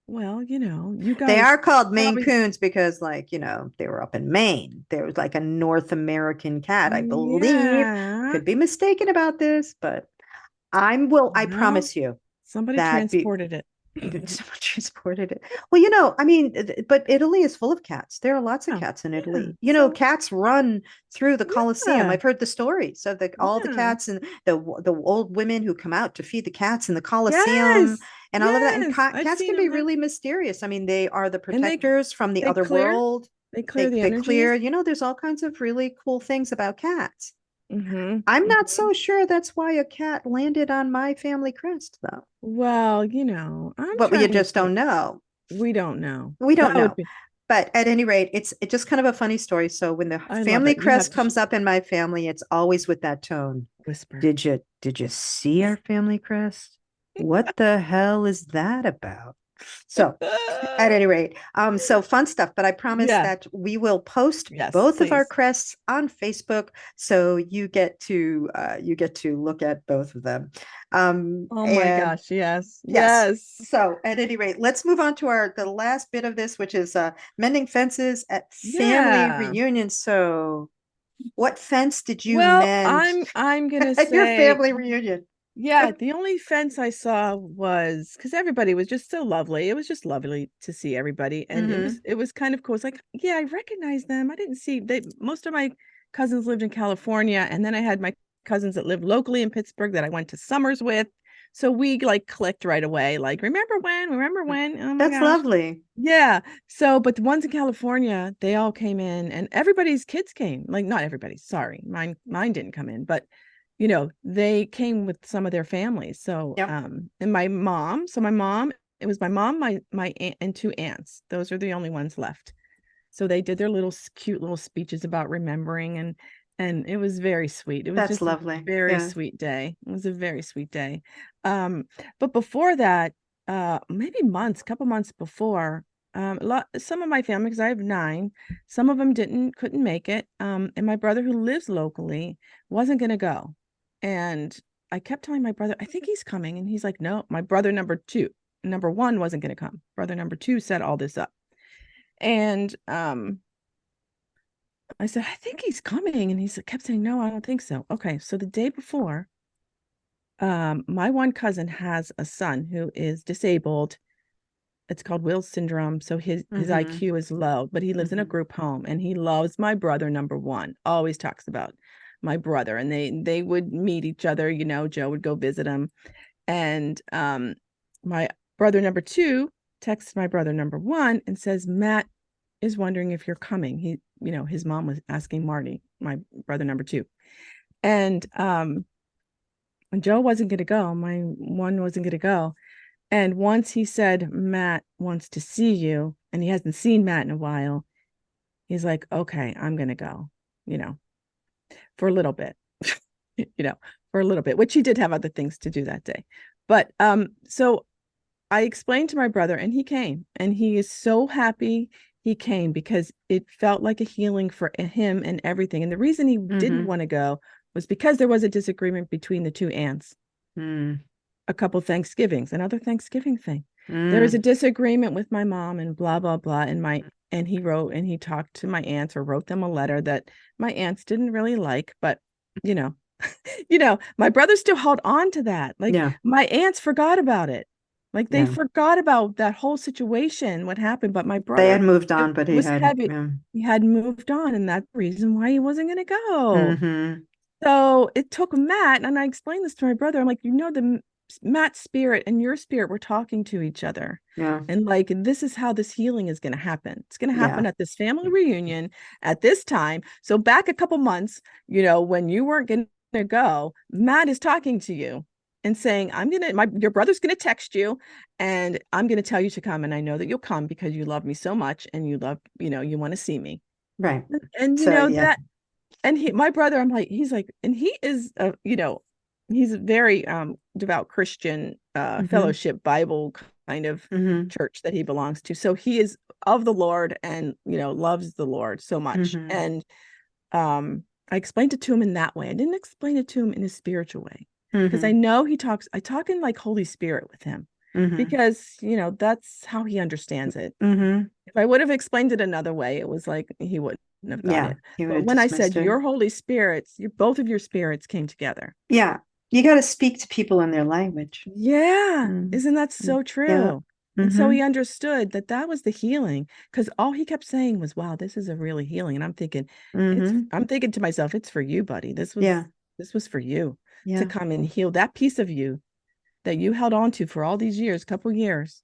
Well, you They guys are called Maine probably, Coons because, like, they were up in Maine. There was like a North American cat, I believe. yeah. Could be mistaken about this, but I Well, promise you somebody that transported it. someone transported it. Well, I mean, but Italy is full of cats. There are lots of Oh, cats in yeah. Italy. So, Cats run through the Colosseum. yeah, I've heard the stories of all the yeah. cats, and the old women who come out to feed the cats in the Colosseum Yes. and all of that. And Yes. I've cats seen can be them there. really mysterious. I mean, they are the And protectors from the they other clear, world. they clear They the they clear. energies. There's all kinds of really cool things about cats. Mm-hmm. I'm not Mm-hmm. so sure that's why a cat landed on my family crest, though. Well, I'm But you trying to just think. don't know. We don't know. We don't That would know. be, But at any rate, it's just kind of a funny story. So when the I love family it. You have crest to comes up in my family, it's always with that tone. whisper. Did you see our family crest? What the hell is that about? So at any rate, so fun stuff, but I promise Yeah. that we will post Yes, both of our please. crests on Facebook, so you get to look at both of them. Oh my And gosh. Yes. yes. Yes. So at any rate, let's move on to the last bit of this, which is mending fences at family Yeah. reunions. So what fence did you Well, mend I'm gonna at your say, family reunion? yeah, the only fence I saw was because everybody was just so lovely. It was just lovely to see everybody. And it Mm-hmm. was it was kind of cool. It's like, yeah, I recognize them. I didn't see they most of my cousins lived in California, and then I had my cousins that lived locally in Pittsburgh that I went to summers with. So we like clicked right away. Like, remember when? Remember when? Oh my That's gosh. lovely. Yeah. So, but the ones in California, they all came in and everybody's kids came. Like, not everybody, sorry. Mine didn't come in, but they came with some of their families. So, Yep. and my mom, it was my mom, my aunt and two aunts. Those are the only ones left. So they did their little cute little speeches about remembering, and it was very sweet. It was That's just a lovely. very Yeah. sweet day. It was a very sweet day. But before that, maybe couple months before, some of my family, because I have nine, some of them couldn't make it. And my brother who lives locally wasn't gonna go. And I kept telling my brother, I think he's coming. And he's like, no, my brother number one wasn't gonna come. Brother number two set all this up. And I said, I think he's coming. And kept saying, no, I don't think so. Okay. So the day before, my one cousin has a son who is disabled. It's called Will's syndrome. So his Mm-hmm. IQ is low, but he lives in a Mm-hmm. group home and he loves my brother number one. Always talks about my brother. And they would meet each other, Joe would go visit him. And my brother number two texts my brother number one and says, Matt is wondering if you're coming. His mom was asking Marty, my brother number two. And Joe wasn't going to go. My one wasn't going to go. And once he said, Matt wants to see you, and he hasn't seen Matt in a while, he's like, okay, I'm going to go, you know, for a little bit, you know, for a little bit, which he did have other things to do that day. But so I explained to my brother, and he came, and he is so happy he came because it felt like a healing for him and everything. And the reason he didn't Mm-hmm. want to go was because there was a disagreement between the two aunts Mm. a couple Thanksgivings, another Thanksgiving thing. There was a Mm. disagreement with my mom and blah blah blah. And he wrote and he talked to my aunts or wrote them a letter that my aunts didn't really like, but you know, my brother still held on to that. Like Yeah. my aunts forgot about it. Like they Yeah. forgot about that whole situation, what happened. But my They had brother, moved it on, but he was hadn't. heavy. Yeah. He had moved on, and that's the reason why he wasn't gonna go. Mm-hmm. So it took Matt, and I explained this to my brother. I'm like, Matt's spirit and your spirit were talking to each other. Yeah. And like, this is how this healing is going to happen. It's going to Yeah. happen at this family reunion at this time. So back a couple months, when you weren't going to go, Matt is talking to you and saying, your brother's going to text you and I'm going to tell you to come. And I know that you'll come because you love me so much and you want to see me. Right. And So yeah. that and my brother, he's like, and he is he's a very devout Christian Mm-hmm. fellowship Bible kind of Mm-hmm. church that he belongs to. So he is of the Lord and loves the Lord so much. Mm-hmm. And I explained it to him in that way. I didn't explain it to him in a spiritual way because I Mm-hmm. know I talk in like Holy Spirit with him Mm-hmm. because that's how he understands it. Mm-hmm. If I would have explained it another way, it was like he wouldn't have got Yeah. it. He would But have when I dismissed said it. your Holy Spirits, both of your spirits came together. Yeah. You got to speak to people in their language. Yeah, Mm. isn't that Mm. so Yeah. true? And so Mm-hmm. he understood that that was the healing because all he kept saying was, "Wow, this is a really healing." And Mm-hmm. I'm thinking to myself, it's for you, buddy. Yeah. This was for you to Yeah. come and heal that piece of you that you held on to for all these years, couple years,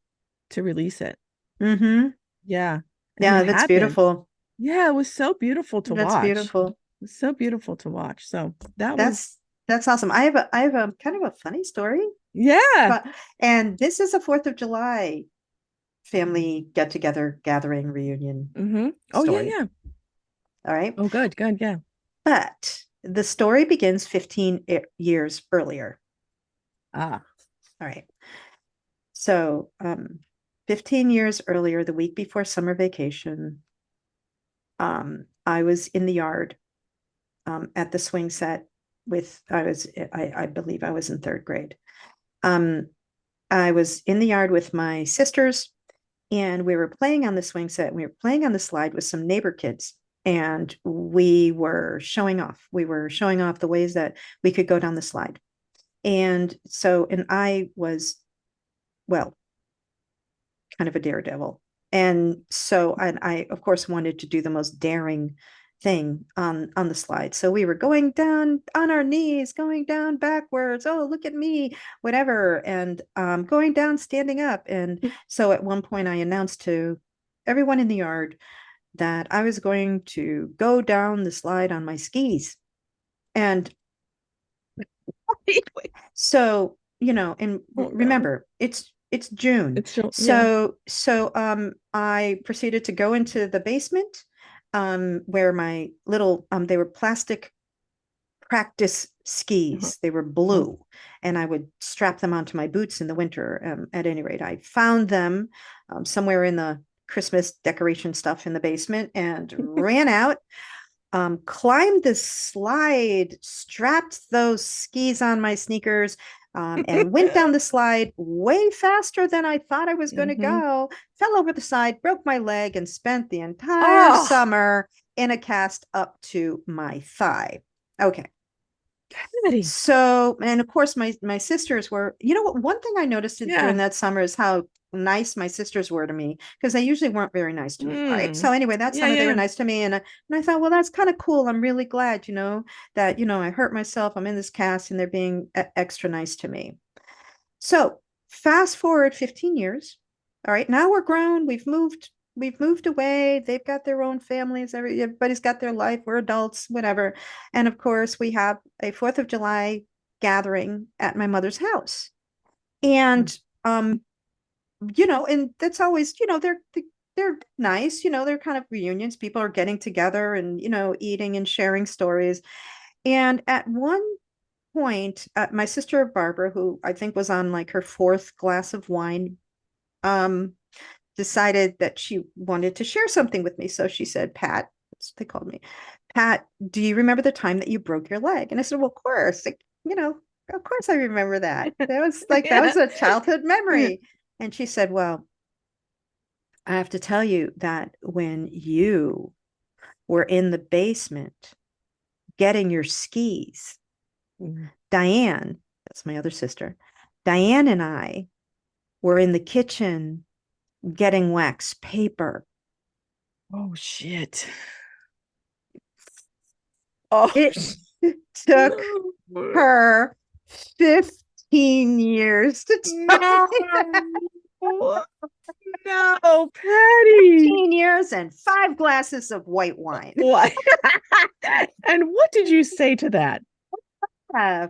to release it. Mm-hmm. Yeah, and it Yeah. That's happened. beautiful. Yeah, it was so beautiful to That's watch. beautiful. It was so beautiful to watch. So that was, That's that's awesome. I have a kind of a funny story, yeah. but and this is a 4th of July family get together gathering reunion Mm-hmm. Oh, yeah, story. yeah. All right. Oh, good, good, yeah. But the story begins 15 years earlier. Ah, All right. So, 15 years earlier, the week before summer vacation, I was in the yard at the swing set with, I believe I was in 3rd grade. Um, I was in the yard with my sisters and we were playing on the swing set. And we were playing on the slide with some neighbor kids and we were showing off. We were showing off the ways that we could go down the slide. And I was, well, kind of a daredevil. And I, of course, wanted to do the most daring thing on the slide. So we were going down on our knees, going down backwards. Oh, look at me, whatever, and going down, standing up. And so at one point, I announced to everyone in the yard that I was going to go down the slide on my skis. And so, and oh no. remember, it's June. It's so, yeah. So I proceeded to go into the basement where my little they were plastic practice Uh-huh. skis. They were Uh-huh. blue, and I would strap them onto my boots in the winter. At any rate, I found them somewhere in the Christmas decoration stuff in the basement and ran out, climbed the slide, strapped those skis on my sneakers, and went down the slide way faster than I thought I was going to Mm-hmm. go. Fell over the side, broke my leg, and spent the entire Oh, summer in a cast up to my thigh. Okay. Patti. So, and of course, my sisters were, you know what, one thing I noticed during Yeah. that summer is how nice my sisters were to me, because they usually weren't very nice to me, right? So anyway, that Yeah, summer they were yeah. nice to me, and I thought, well, that's kind of cool. I'm really glad, that I hurt myself. I'm in this cast, and they're being extra nice to me. So fast forward 15 years. All right, now we're grown. We've moved away. They've got their own families. Everybody's got their life. We're adults, whatever. And of course, we have a 4th of July gathering at my mother's house. And and that's always, they're nice, they're kind of reunions. People are getting together and, eating and sharing stories. And at one point, my sister Barbara, who I think was on like her 4th glass of wine, um, decided that she wanted to share something with me. So she said, Pat, that's what they called me, Pat, do you remember the time that you broke your leg? And I said, well, of course, like, of course I remember that. That Yeah. was a childhood memory. And she said, well, I have to tell you that when you were in the basement getting your skis, Diane, that's my other sister, Diane and I were in the kitchen getting wax paper. Oh shit. Oh It took no. her 15 years to tell No. me that. No, Patti. 15 years and 5 glasses of white wine. What? And what did you say to that? I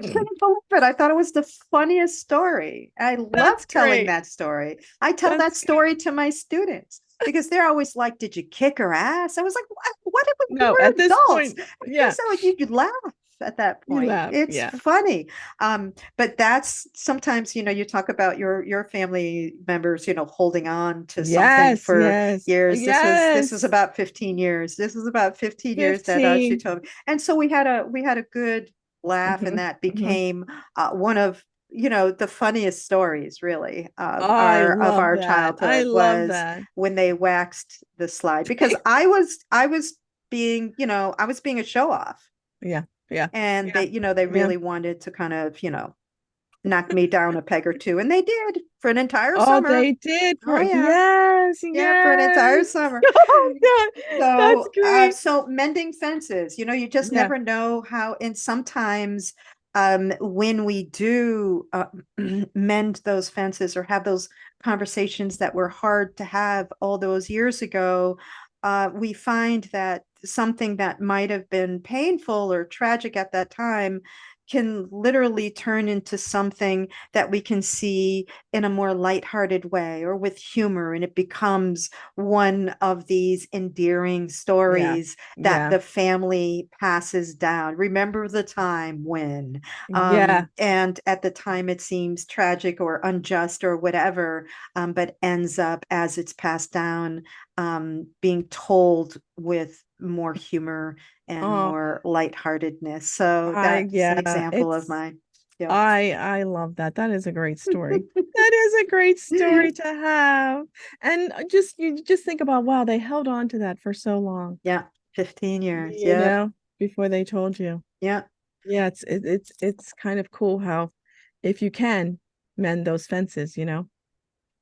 couldn't believe it. I thought it was the funniest story. I love That's telling great. that story. I tell that That's story to my students because they're always like, did you kick her ass? I was like, what did we, no, we're at this adults. point, yeah, So you laugh at that you point. laugh. It's Yeah. funny. But that's sometimes, you talk about your family members, holding on to something Yes, for yes, years. This was yes. about 15 years. This was about 15 years that she 15. told me. And so we had a good laugh, and Hmm. that Hmm. became one of the funniest stories really of I love our that. I childhood love was that. when they waxed the slide, because I was being I was being a show off, Yeah, yeah, and yeah, they yeah. really wanted to kind of knock me down a peg or two, and they did for an entire Oh, summer. they did Oh for yeah. yes, Yeah, for an entire yes. summer. Oh, that's great. So mending fences, you just Yeah, never know how, and sometimes when we do mend those fences or have those conversations that were hard to have all those years ago, we find that something that might have been painful or tragic at that time can literally turn into something that we can see in a more lighthearted way or with humor, and it becomes one of these endearing yeah, stories that yeah, the family passes down. Remember the time when, yeah. and at the time it seems tragic or unjust or whatever, but ends up as it's passed down, being told with more humor and Oh, more lightheartedness. So that's an example of it's my, yeah. I love that. That is a great story. That is a great story to have. And just you just think about wow, they held on to that for so long, Yeah, 15 years. you Yep. know, before they told you. Yeah. Yeah, it's kind of cool how if you can mend those fences, Mend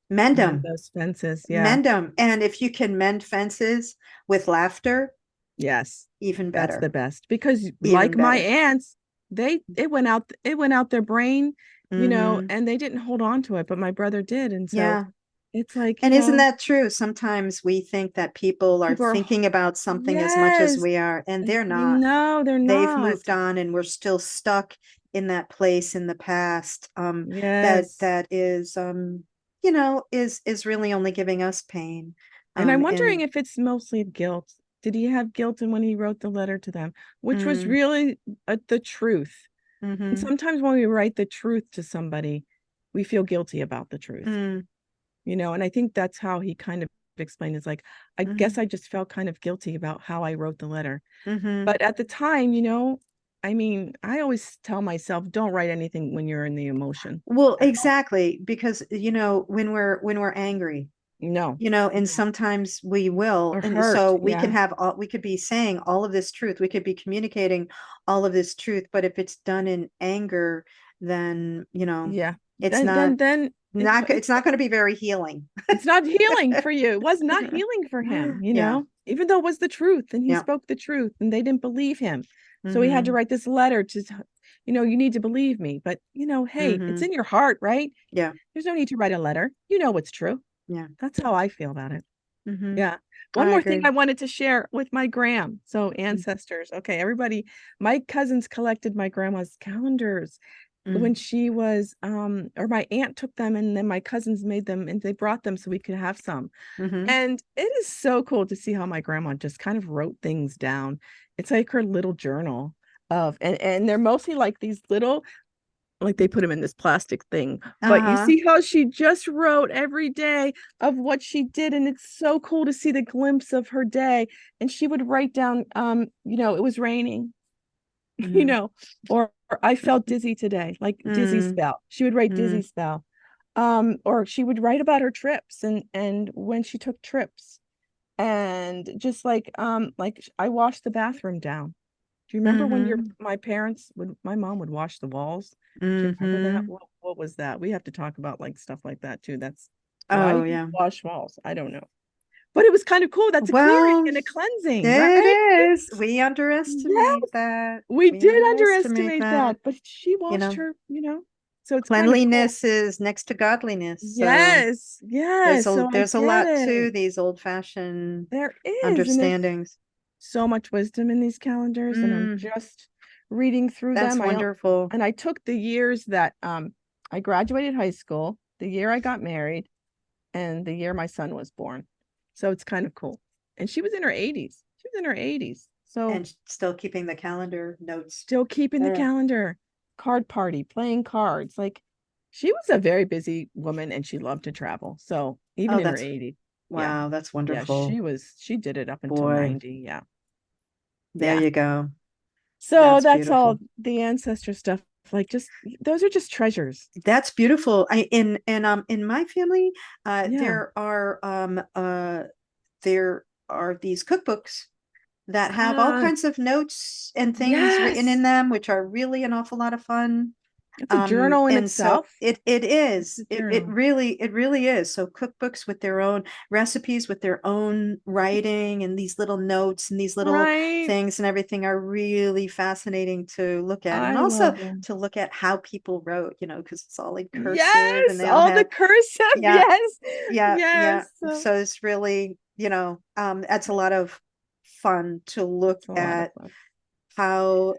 mend them. those fences. Yeah. Mend them. And if you can mend fences with laughter, Yes. even That's the better. best because Even like my better. aunts, it went out their brain, Mm-hmm. and they didn't hold on to it, but my brother did. And so Yeah. it's like, And isn't that true? Sometimes we think that people are people are thinking about something as much as yes. we are, and they're not. No, they're They've not. moved on, and we're still stuck in that place in the past, that Yes. that is is really only giving us pain. And I'm wondering And if it's mostly guilt. Did he have guilt in when he wrote the letter to them, which was mm, really the truth? And mm-hmm, sometimes when we write the truth to somebody, we feel guilty about the truth, mm, and I think that's how he kind of explained it's like, I mm-hmm, guess I just felt kind of guilty about how I wrote the letter. mm-hmm. But at the time, I mean, I always tell myself, don't write anything when you're in the emotion. Well, At all. exactly, because when we're angry, No. And No. sometimes we will. Or And so hurt. we can Yeah. have all, we could be saying all of this truth. We could be communicating all of this truth, but if it's done in anger, then, Yeah. it's Then then not, then it's not going to be very healing. it's not healing for you. It was not healing for him, Yeah. even though it was the truth and he Yeah. spoke the truth and they didn't believe him. So he had to Hmm. write this letter to, you need to believe me. But, hey, it's Hmm. in your heart, right? Yeah. There's no need to write a letter. You know what's true. Yeah. That's how I feel about it. Hmm. Yeah. One I more thing agree. I wanted to share with my gram. So ancestors. Okay, everybody, my cousins collected my grandma's calendars when Mm-hmm. she was or my aunt took them and then my cousins made them and they brought them so we could have some. Mm-hmm. And it is so cool to see how my grandma just kind of wrote things down. It's like her little journal of and they're mostly like these little like they put them in this plastic thing. But you Uh-huh. see how she just wrote every day of what she did, and it's so cool to see the glimpse of her day. And she would write down, it was raining, you Mm-hmm. know, or I felt dizzy today, like dizzy Mm-hmm. spell. She would write Mm-hmm. dizzy spell. Or she would write about her trips and when she took trips. And just like I washed the bathroom down. Do you remember when Mm-hmm. my mom would wash the walls? Do you remember that? Mm-hmm. What was that? We have to talk about like stuff like that too. That's why Oh, do you yeah. wash walls? I don't know. But it was kind of cool. That's a clearing Well, and a cleansing, it right? is. We Yes, underestimate that. we We did underestimate underestimate that. that, but she You washed know, her. So it's kind of cool. cleanliness is next to godliness. So Yes, yes. So I there's a get lot it. to these old-fashioned There is, and there's understandings. so much wisdom in these calendars, and I'm Mm, just reading through that's them. wonderful. And I took the years that I graduated high school, the year I got married, and the year my son was born. So it's kind of cool. And she was in her 80s. She was in her 80s. So And still keeping the calendar notes. still keeping the Yeah. calendar, card party, playing cards. Like she was a very busy woman and she loved to travel. So even Oh, in her that's 80s, yeah. wow. That's Yeah, wonderful. she did it up until Boy, 90. Yeah. there Yeah. you go. So That's that's all beautiful. the ancestor stuff. Like just those are just treasures. That's beautiful. In my family, Yeah. there are these cookbooks that have all Ah, kinds of notes and things written yes. in them, which are really an awful lot of fun. It's a journal in And so itself. it It's is. a It journal. really is. So cookbooks with their own recipes, with their own writing, and these little notes and these little Right. things and everything are really fascinating to look at, and I also love them. to look at how people wrote. Because it's all in cursive, and Yes. they all All the have cursive. yeah, Yes. yeah, yeah. Yes. So So it's really, that's a lot of fun to look it's a lot of at fun. how,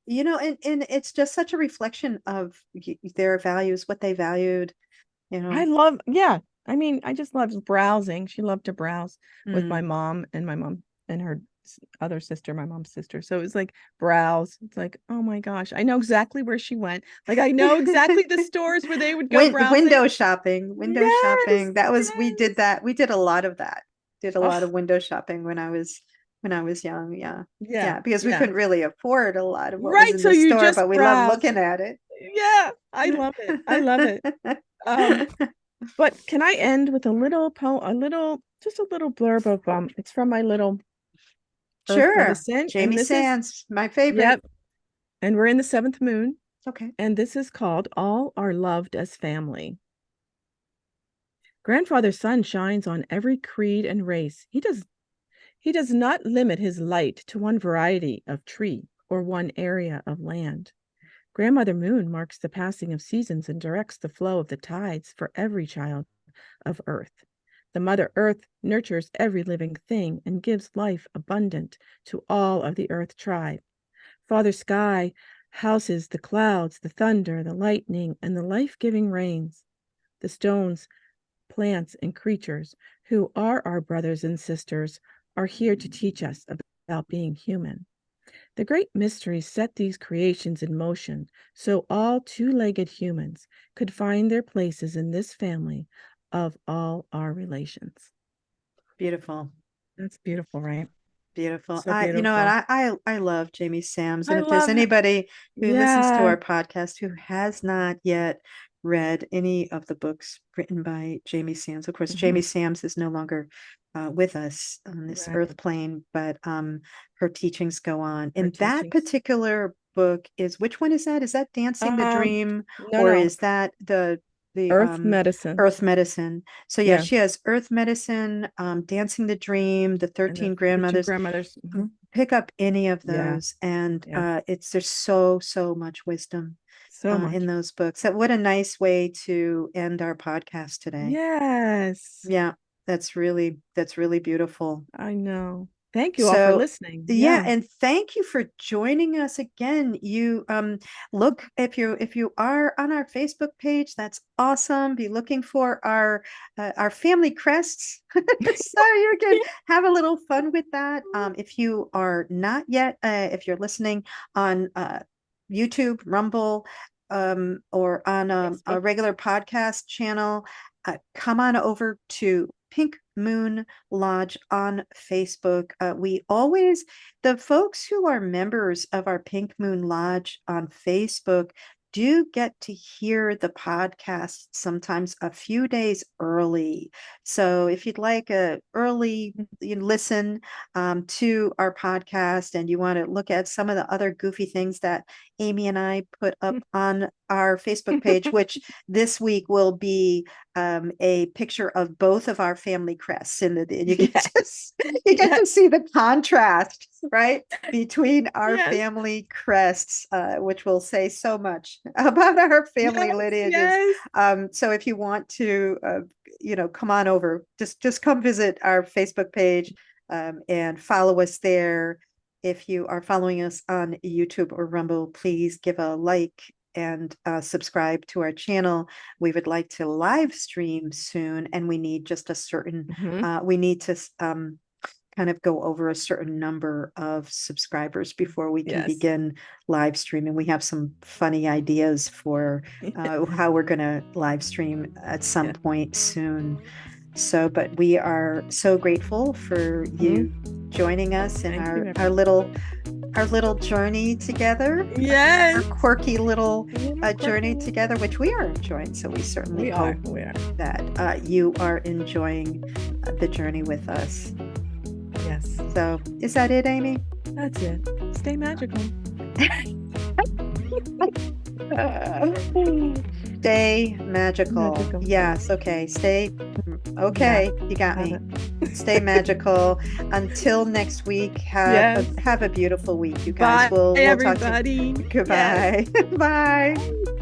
and it's just such a reflection of their values, what they valued, you I know. love, yeah. I mean, I just love browsing. She loved to browse with Mm. my mom and her other sister, my mom's sister. So it was like browse. It's like, oh my gosh, I know exactly where she went. Like I know exactly the stores where they would go browsing. Window shopping, window Yes, shopping. That was we did yes. that. We did a lot of that. Did a lot Oh, of window shopping when I was young. Yeah. yeah, Yeah, because we yeah. couldn't really afford a lot of what was Right. in So the you store, just but we loved browse. looking at it. Yeah, I love it. I love it. Um, but can I end with just a little blurb of it's from my little Earth Sure. medicine, Jamie and this is Sands, my favorite. yep, and we're in the seventh moon, Okay. and this is called All Are Loved as Family. Grandfather Sun shines on every creed and race. He does not limit his light to one variety of tree or one area of land. Grandmother Moon marks the passing of seasons and directs the flow of the tides for every child of Earth. The Mother Earth nurtures every living thing and gives life abundant to all of the Earth tribe. Father Sky houses the clouds, the thunder, the lightning, and the life giving rains. The stones, plants, and creatures who are our brothers and sisters are here to teach us about being human. The great mysteries set these creations in motion so all two legged humans could find their places in this family of all our relations. Beautiful. That's beautiful, right? Beautiful. So And beautiful. I love Jamie Sams. And I if there's love it. anybody who listens to Yeah. our podcast who has not yet read any of the books written by Jamie Sams. Of course, Jamie Sams is no longer with us on this earth plane, but her teachings go on. And that particular book is, which one is that? Is that Dancing the Dream, No, or no. is that the Earth Medicine? Earth Medicine? So yeah, Yeah. she has Earth Medicine, Dancing the Dream, the And the 13 13 Grandmothers. grandmothers. Pick up any of Yeah. those, and Yeah. there's so much wisdom So in much. those books. So what a nice way to end our podcast today. Yes. Yeah, that's really beautiful. I know. Thank you all for So listening. yeah, Yeah. and thank you for joining us again. You look, if you are on our Facebook page, that's awesome. Be looking for our family crests. So you can have a little fun with that. If you are not yet, if you're listening on YouTube, Rumble, or on a regular podcast channel, come on over to Pink Moon Lodge on Facebook. The folks who are members of our Pink Moon Lodge on Facebook do get to hear the podcast sometimes a few days early. So if you'd like a early listen to our podcast, and you want to look at some of the other goofy things that Amy and I put up on our Facebook page, which this week will be a picture of both of our family crests, and you get to see the contrast, right, between our family crests, which will say so much about our family lineages. So if you want to, come on over, just come visit our Facebook page, and follow us there. If you are following us on YouTube or Rumble, please give a like and subscribe to our channel. We would like to live stream soon, and we need just a certain, we need to kind of go over a certain number of subscribers before we can begin live streaming. We have some funny ideas for how we're going to live stream at some point soon. So, but we are so grateful for you joining us in our little journey together. Yes. Our quirky little journey together, which we are enjoying. So we certainly hope that you are enjoying the journey with us. Yes. So is that it, Amy? That's it. Stay magical. Stay magical. Yes. Okay. Stay. Okay. You got me. Stay magical. Until next week. Have a beautiful week, you guys. Bye, we'll everybody. talk to you. Goodbye. Bye.